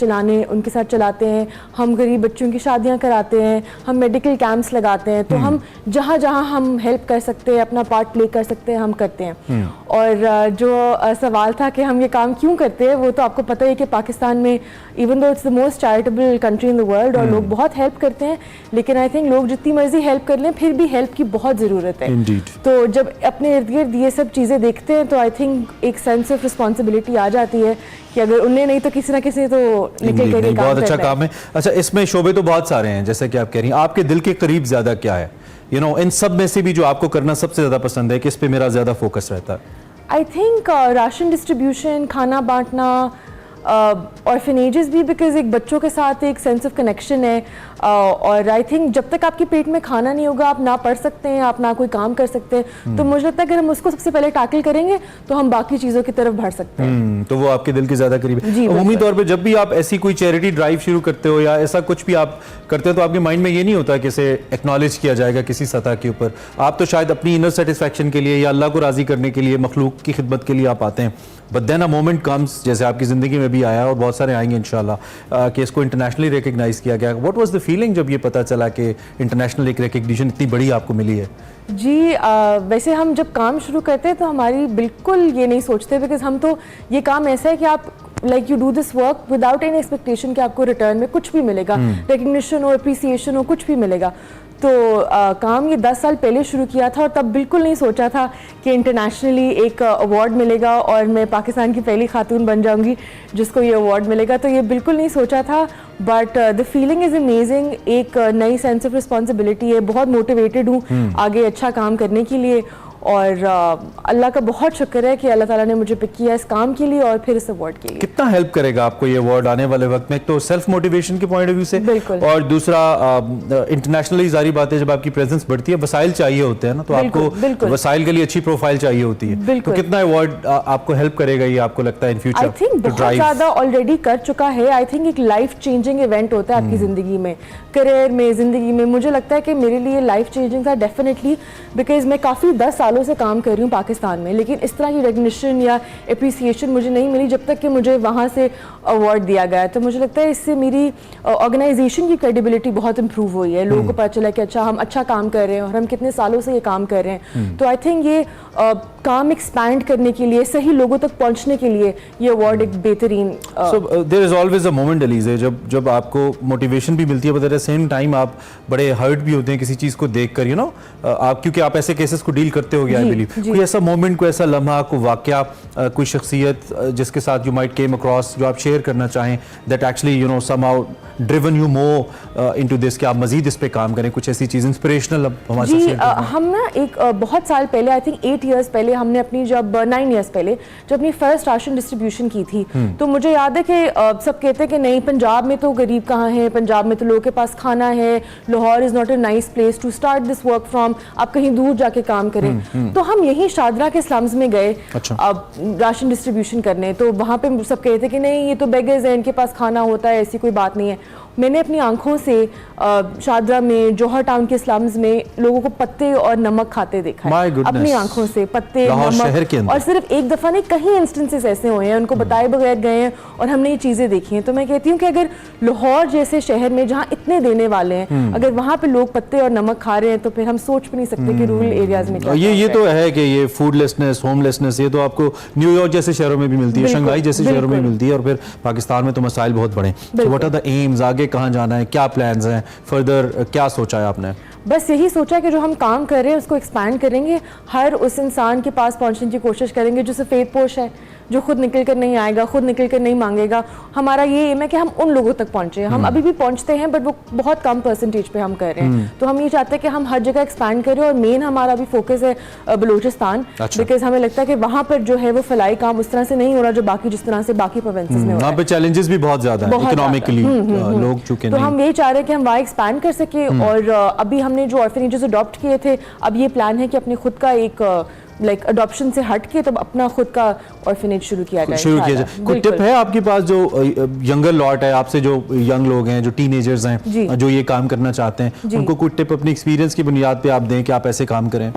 उनके साथ चलाते हैं। हम गरीब बच्चों की शादियां कराते हैं, हम मेडिकल कैंप्स लगाते हैं। तो हम जहाँ जहाँ हम हेल्प कर सकते हैं, अपना पार्ट प्ले कर सकते हैं, हम करते हैं। और जो सवाल था कि हम ये काम क्यों करते हैं, वो तो आपको पता है कि पाकिस्तान में even though it's the most charitable country in the world, और लोग बहुत हेल्प करते हैं, लेकिन आई थिंक लोग जितनी मर्जी हेल्प कर लें, फिर भी हेल्प की बहुत ज़रूरत है। तो जब अपने इर्द गिर्द ये सब चीज़ें देखते हैं, तो आई थिंक एक सेंस ऑफ रिस्पॉन्सिबिलिटी आ जाती है कि अगर उन्हें नहीं तो किसी ना किसी तो निकल कर बहुत अच्छा काम है। अच्छा, इसमें शोबे तो बहुत सारे हैं, जैसे कि आप कह रही हैं, आपके दिल के करीब ज़्यादा क्या है? इन सब में से भी जो आपको करना सबसे ज़्यादा पसंद है, किस पे मेरा ज़्यादा फोकस रहता है? आई थिंक राशन डिस्ट्रीब्यूशन, खाना बांटना, ऑर्फनेजेस भी, बिकॉज एक बच्चों के साथ एक सेंस ऑफ कनेक्शन है। और आई थिंक जब तक आपके पेट में खाना नहीं होगा, आप ना पढ़ सकते हैं, आप ना कोई काम कर सकते हैं। तो मुझे लगता है अगर हम उसको सबसे पहले टैकल करेंगे तो हम बाकी चीज़ों की तरफ बढ़ सकते हैं। तो वो आपके दिल के ज़्यादा करीब है। अमूमी तौर पे जब भी आप ऐसी कोई चैरिटी ड्राइव शुरू करते हो या ऐसा कुछ भी आप करते हो, तो आपके माइंड में ये नहीं होता कि इसे एक्नॉलेज किया जाएगा किसी सतह के ऊपर? आप तो शायद अपनी इनर सेटिस्फैक्शन के लिए या अल्लाह को राज़ी करने के लिए, मखलूक की खिदमत के लिए आप आते हैं, but then a moment comes, जैसे आपकी ज़िंदगी में भी आया और बहुत सारे आएंगे इंशाल्लाह, कि इसको इंटरनेशनली रिकग्नाइज किया गया। व्हाट वाज द फीलिंग जब ये पता चला कि इंटरनेशनल एक रिकग्निशन इतनी बड़ी आपको मिली है? जी, वैसे हम जब काम शुरू करते हैं तो हमारी बिल्कुल ये नहीं सोचते, बिकॉज हम तो ये काम ऐसा है कि आप like you do this work without any expectation कि आपको रिटर्न में कुछ भी मिलेगा, रिकग्निशन हो, अप्रिसिएशन हो, कुछ भी मिलेगा। तो काम ये 10 साल पहले शुरू किया था, और तब बिल्कुल नहीं सोचा था कि इंटरनेशनली एक अवार्ड मिलेगा और मैं पाकिस्तान की पहली खातून बन जाऊंगी जिसको ये अवार्ड मिलेगा। तो ये बिल्कुल नहीं सोचा था, but the feeling is amazing. एक नई सेंस ऑफ रिस्पॉन्सिबिलिटी है, बहुत मोटिवेटेड हूँ आगे अच्छा काम करने के लिए। और अल्लाह का बहुत शुक्र है कि अल्लाह ताला ने मुझे पिक किया इस काम के लिए और फिर इस अवार्ड के लिए। कितना हेल्प करेगा आपको ये अवार्ड आने वाले वक्त में? एक तो सेल्फ मोटिवेशन के पॉइंट ऑफ व्यू से, बिल्कुल। और दूसरा इंटरनेशनली जारी बात है, जब आपकी प्रेजेंस बढ़ती है वसाइल चाहिए होते हैं ना, तो बिल्कुल, आपको बिल्कुल। वसाइल के लिए अच्छी प्रोफाइल चाहिए होती है। बिल्कुल। तो कितना अवार्ड आपको हेल्प करेगा ये, आपको लगता है इन फ्यूचर? आई थिंक बहुत ज़्यादा ऑलरेडी कर चुका है। आई थिंक एक लाइफ चेंजिंग इवेंट होता है आपकी ज़िंदगी में, करियर में, ज़िंदगी में। मुझे लगता है कि मेरे लिए लाइफ चेंजिंग था डेफिनेटली, बिकॉज मैं काफ़ी 10 सालों से काम कर रही हूँ पाकिस्तान में, लेकिन इस तरह की रिकग्निशन या अप्रिसिएशन मुझे नहीं मिली जब तक कि मुझे वहाँ से अवार्ड दिया गया। तो मुझे लगता है इससे मेरी ऑर्गेनाइजेशन की क्रेडिबिलिटी बहुत इंप्रूव हुई है। लोगों को पता चला कि अच्छा हम अच्छा काम कर रहे हैं और हम कितने सालों से ये काम कर रहे हैं। तो आई थिंक ये काम एक्सपैंड करने के लिए, सही लोगों तक पहुंचने के लिए ये अवार्ड एक बेहतरीन। So there is always a moment Alizeh जब आपको मोटिवेशन भी मिलती है, but at the same time आप बड़े हर्ट भी होते हैं किसी चीज़ को देखकर, यू नो, आप क्योंकि आप ऐसे केसेस को डील करते हो गया, आई बिलीव। कोई ऐसा मोमेंट, कोई ऐसा लम्हा, कोई वाकया, कोई शख्सियत जिसके साथ यू माइट केम अक्रॉस जो आप शेयर करना चाहें, that actually you know somehow driven you more into this, कि आप मजीद इस पे काम करें, कुछ ऐसी चीज़ इंस्पिरेशनल हमारे साथ शेयर करें? हम ना एक बहुत साल पहले, आई थिंक 8 ईयर्स पहले, हमने अपनी जब 9 ईयर्स पहले जब अपनी फर्स्ट राशन डिस्ट्रीब्यूशन की थी, तो मुझे याद है कि सब कहते हैं कि नहीं पंजाब में तो गरीब कहाँ है, पंजाब में तो लोगों के पास खाना है, Lahore is not a nice place to start this work from, आप कहीं दूर जाके काम करें। तो हम यहीं शादरा के स्लम्स में गए अब राशन डिस्ट्रीब्यूशन करने, तो वहाँ पे सब कहते हैं कि नहीं ये तो बेगर्स हैं, इनके पास खाना होता है, ऐसी कोई बात नहीं है। मैंने अपनी आंखों से शादरा में, जौहर टाउन के स्लम्स में लोगों को पत्ते और नमक खाते देखा है, अपनी आंखों से पत्ते, नमक। और सिर्फ एक दफ़ा नहीं, कई इंस्टेंसेस ऐसे हुए हैं, उनको बताए बगैर गए हैं और हमने ये चीज़ें देखी हैं। तो मैं कहती हूँ कि अगर लाहौर जैसे शहर में जहाँ इतने देने वाले हैं, अगर वहाँ पे लोग पत्ते और नमक खा रहे हैं, तो फिर हम सोच भी नहीं सकते कि रूरल एरियाज में क्या ये तो है कि ये फूडलेसनेस, होमलेसनेस, ये तो आपको न्यूयॉर्क जैसे शहरों में भी मिलती है, शंघाई जैसे शहरों में मिलती है, और फिर पाकिस्तान में तो मसाइल बहुत बड़े। So what are the aims, आगे कहाँ जाना है, क्या प्लान्स हैं फर्दर, क्या सोचा है आपने? बस यही सोचा है कि जो हम काम कर रहे हैं उसको एक्सपैंड करेंगे, हर उस इंसान के पास पहुंचने की कोशिश करेंगे जो सफ़ेद पोश है, जो खुद निकल कर नहीं आएगा, खुद निकल कर नहीं मांगेगा। हमारा ये एम है कि हम उन लोगों तक पहुंचे। हम अभी भी पहुंचते हैं, बट वो बहुत कम परसेंटेज पे हम कर रहे हैं। तो हम ये चाहते हैं कि हम हर जगह एक्सपैंड करें, और मेन हमारा अभी फोकस है बलूचिस्तान, बिकॉज हमें लगता है कि वहाँ पर जो है वो फलाई काम उस तरह से नहीं हो रहा जो बाकी जिस तरह से बाकी प्रोविंसेस में हो रहा है। वहाँ पे चैलेंजेस भी बहुत ज़्यादा हैं इकोनॉमिकली, लोग चुके तो हम यही चाह रहे हैं कि हम वहाँ एक्सपैंड कर सके। और अभी हमने जो ऑर्फनेजेस अडॉप्ट किए थे, अब ये प्लान है कि अपने खुद का एक लाइक अडॉप्शन से हट के तब अपना खुद का ऑर्फनेज शुरू किया जाए। कोई टिप है आपके पास जो यंगर लॉट है, आपसे जो यंग लोग हैं, जो टीनेजर्स हैं, जो ये काम करना चाहते हैं, उनको कोई टिप अपनी एक्सपीरियंस की बुनियाद पे आप दें कि आप ऐसे काम करें?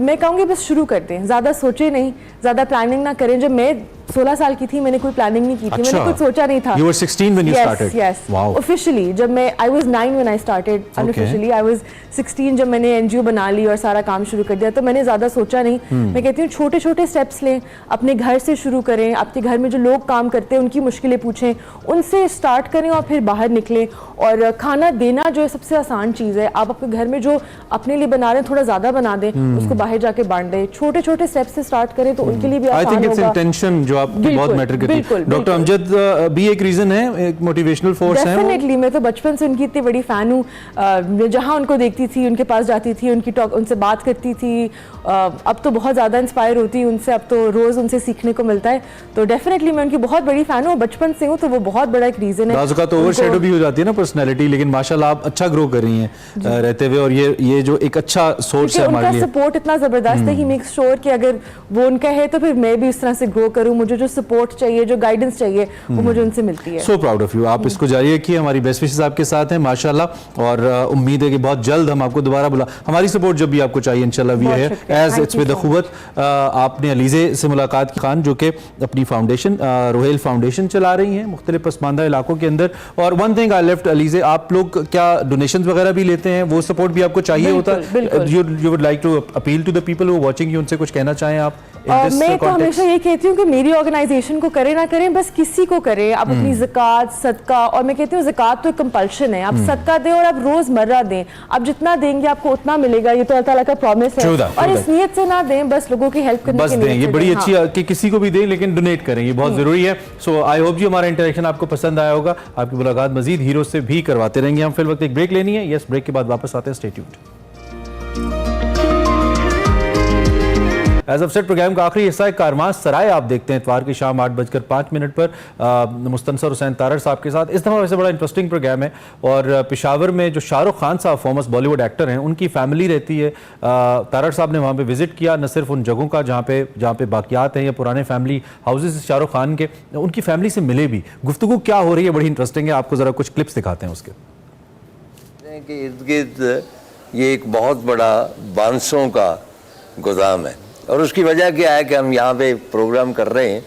मैं कहूँगी बस शुरू कर दें, ज़्यादा सोचे नहीं, ज़्यादा प्लानिंग ना करें। जब मैं 16 साल की थी मैंने कोई प्लानिंग नहीं की थी, मैंने कुछ सोचा नहीं था। You were 16 when you started? Yes. Wow. Officially जब मैं I was 9 when I started. Unofficially I was 16 जब मैंने NGO बना ली और सारा काम शुरू कर दिया, तो मैंने ज़्यादा सोचा नहीं। मैं कहती हूँ छोटे छोटे स्टेप्स लें, अपने घर से शुरू करें, आपके घर में जो लोग काम करते हैं उनकी मुश्किलें पूछें, उनसे स्टार्ट करें और फिर बाहर निकलें। और खाना देना जो है सबसे आसान चीज़ है। आप अपने घर में जो अपने लिए बना रहे हैं थोड़ा ज़्यादा बना दें, उसको बाहर जाके बांट दें। छोटे छोटे स्टेप्स से स्टार्ट करें तो उनके लिए भी आसान होगा। I think it's intention जो आपकी बहुत मैटर करती है। डॉक्टर अमजद भी एक रीजन है, एक मोटिवेशनल फोर्स है। डेफिनेटली, मैं तो बचपन से उनकी इतनी बड़ी फैन हूँ। जहाँ उनको देखती थी, उनके पास जाती थी, उनसे बात करती थी। अब तो बहुत ज़्यादा इंस्पायर होती हूँ उनसे, अब तो रोज़ उनसे सीखने को मिलता है। तो डेफिनेटली मैं उनकी बहुत बड़ी फैन हूँ, बचपन से हूँ, तो वो बहुत बड़ा एक रीज़न है। बाज़ तो ओवरशैडो भी हो जाती है ना पर्सनैलिटी, लेकिन माशाल्लाह आप अच्छा ग्रो कर रही हैं रहते हुए, और ये जो एक अच्छा सोर्स है हमारे लिए। सपोर्ट इतना ज़बरदस्त है, ही मेक्स श्योर कि अगर वो उनका है तो फिर मैं भी उस तरह से ग्रो करूँ। मुझे जो सपोर्ट चाहिए, जो गाइडेंस चाहिए, वो मुझे उनसे मिलती है। So proud of you. आप इसको जारी रखिए, हमारी बेस्ट विशेस आपके साथ हैं माशाल्लाह, और उम्मीद है कि बहुत जल्द हम आपको दोबारा बुला, हमारी सपोर्ट जब भी आपको चाहिए इंशाल्लाह वी है एज इट्स विद अखुवत। आपने अलीज़े से मुलाकात की, खान जो कि अपनी फाउंडेशन रोहेल फाउंडेशन चला रही हैं मुख्तलिफ पसमानदा इलाकों के अंदर। और one thing I left Alizeh, आप लोग क्या डोनेशंस वगैरह भी लेते हैं? वो सपोर्ट भी आपको चाहिए होता है? You would like to appeal to the people who are watching you, उनसे कुछ कहना चाहें आप? मैं तो हमेशा ये कहती हूँ कि मेरी ऑर्गेनाइजेशन को करें ना करें, बस किसी को करें। आप अपनी ज़कात, सदका, और मैं कहती हूँ ज़कात तो कंपल्शन है, आप सदका दें और आप रोज़मर्रा दें। आप जितना देंगे आपको उतना मिलेगा, ये तो अल्लाह ताला का प्रॉमिस है। और इस नीयत से ना दें, बस लोगों की हेल्प करने की नीयत से दें। ये बड़ी अच्छी कि किसी को भी दें, लेकिन डोनेट करें, ये बहुत जरूरी है। सो आई होप जी हमारा इंटरेक्शन आपको पसंद आया होगा। आपकी मुलाकात मजीद हीरो से भी करवाते रहेंगे हम। फिर वक्त एक ब्रेक लेनी है, यस ब्रेक के बाद वापस आते हैं, stay tuned. Edge of set program का आखिरी हिस्सा है कारवां सराय आप देखते हैं इतवार की शाम 8:05 पर मुस्तनसर हुसैन तारड़ साहब के साथ। इस दफ़ा वैसे बड़ा इंटरेस्टिंग प्रोग्राम है और पेशावर में जो शाहरुख खान साहब फेमस बॉलीवुड एक्टर हैं उनकी फैमिली रहती है। तारड़ साहब ने वहाँ पे विजिट किया, न सिर्फ उन जगहों का जहाँ पे बाकियात हैं या पुराने फैमिली हाउसेस शाहरुख खान के, उनकी फैमिली से मिले भी। गुफ्तगू क्या हो रही है बड़ी इंटरेस्टिंग है, आपको ज़रा कुछ क्लिप्स दिखाते हैं उसके। कि इर्द गिर्द ये एक बहुत बड़ा बांसों का गोदाम है और उसकी वजह क्या है कि हम यहाँ पे प्रोग्राम कर रहे हैं।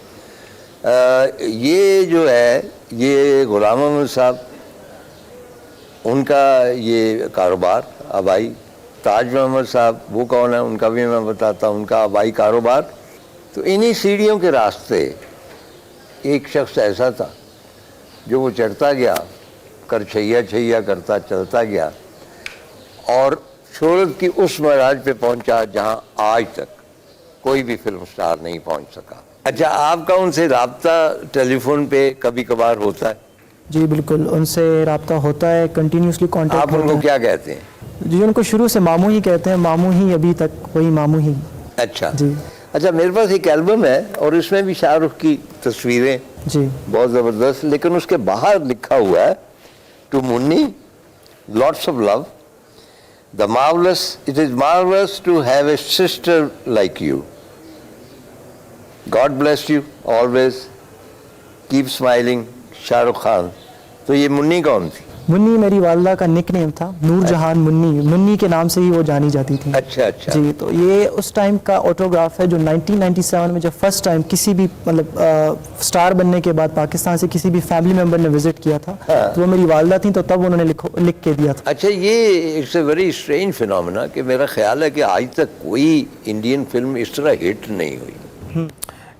ये जो है ये गुलाम अहमद साहब उनका ये कारोबार आबाई, ताज मोहम्मद साहब वो कौन है उनका भी मैं बताता हूँ, उनका आबाई कारोबार। तो इन्हीं सीढ़ियों के रास्ते एक शख्स ऐसा था जो वो चढ़ता गया, कर छैया छैया करता चलता गया और शोहरत की उस मराज पे पहुंचा जहां आज तक कोई भी फिल्म स्टार नहीं पहुंच सका। अच्छा, आपका उनसे राब्ता टेलीफोन पे कभी कभार होता है? जी बिल्कुल, उनसे राब्ता होता है, कंटिन्यूसली कांटेक्ट। आप उनको क्या कहते हैं? जी उनको शुरू से मामू ही कहते हैं, मामू ही अभी तक वही मामू ही। अच्छा जी। अच्छा, मेरे पास एक एल्बम है और इसमें भी शाहरुख की तस्वीरें जी बहुत ज़बरदस्त, लेकिन उसके बाहर लिखा हुआ है to Munni lots of love, the marvellous, it is marvellous to have a sister like you, God bless you always, keep smiling, Shahrukh Khan. तो ये मुन्नी कौन थी? मुन्नी मेरी वालदा का निक नेम था, नूरजहान मुन्नी, मुन्नी के नाम से ही वो जानी जाती थी। अच्छा अच्छा जी। तो ये उस टाइम का ऑटोग्राफ है जो 1997 में जब फर्स्ट टाइम किसी भी मतलब स्टार बनने के बाद पाकिस्तान से किसी भी फैमिली मेंबर ने विजिट किया था। हाँ। तो वो मेरी वालदा थी, तो तब उन्होंने लिख के दिया था। अच्छा, ये it's a very strange phenomena कि मेरा ख्याल है कि आज तक कोई इंडियन फिल्म इस तरह हिट नहीं हुई।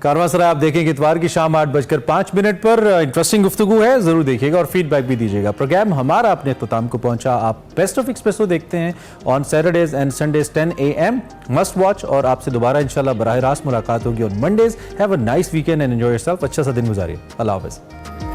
कारवां सराय आप देखेंगे इतवार की शाम 8:05 पर। इंटरेस्टिंग गुफ्तगू है, जरूर देखिएगा और फीडबैक भी दीजिएगा। प्रोग्राम हमारा अपने इख्तिताम को पहुंचा। आप बेस्ट ऑफ एक्सप्रेसो देखते हैं on Saturdays and Sundays 10 AM, must watch. और आपसे दोबारा इंशाल्लाह बराह रास्त मुलाकात होगी on Mondays. Have a nice weekend and enjoy yourself. अच्छा सा दिन गुजारिए। अल्लाह हाफ़िज़।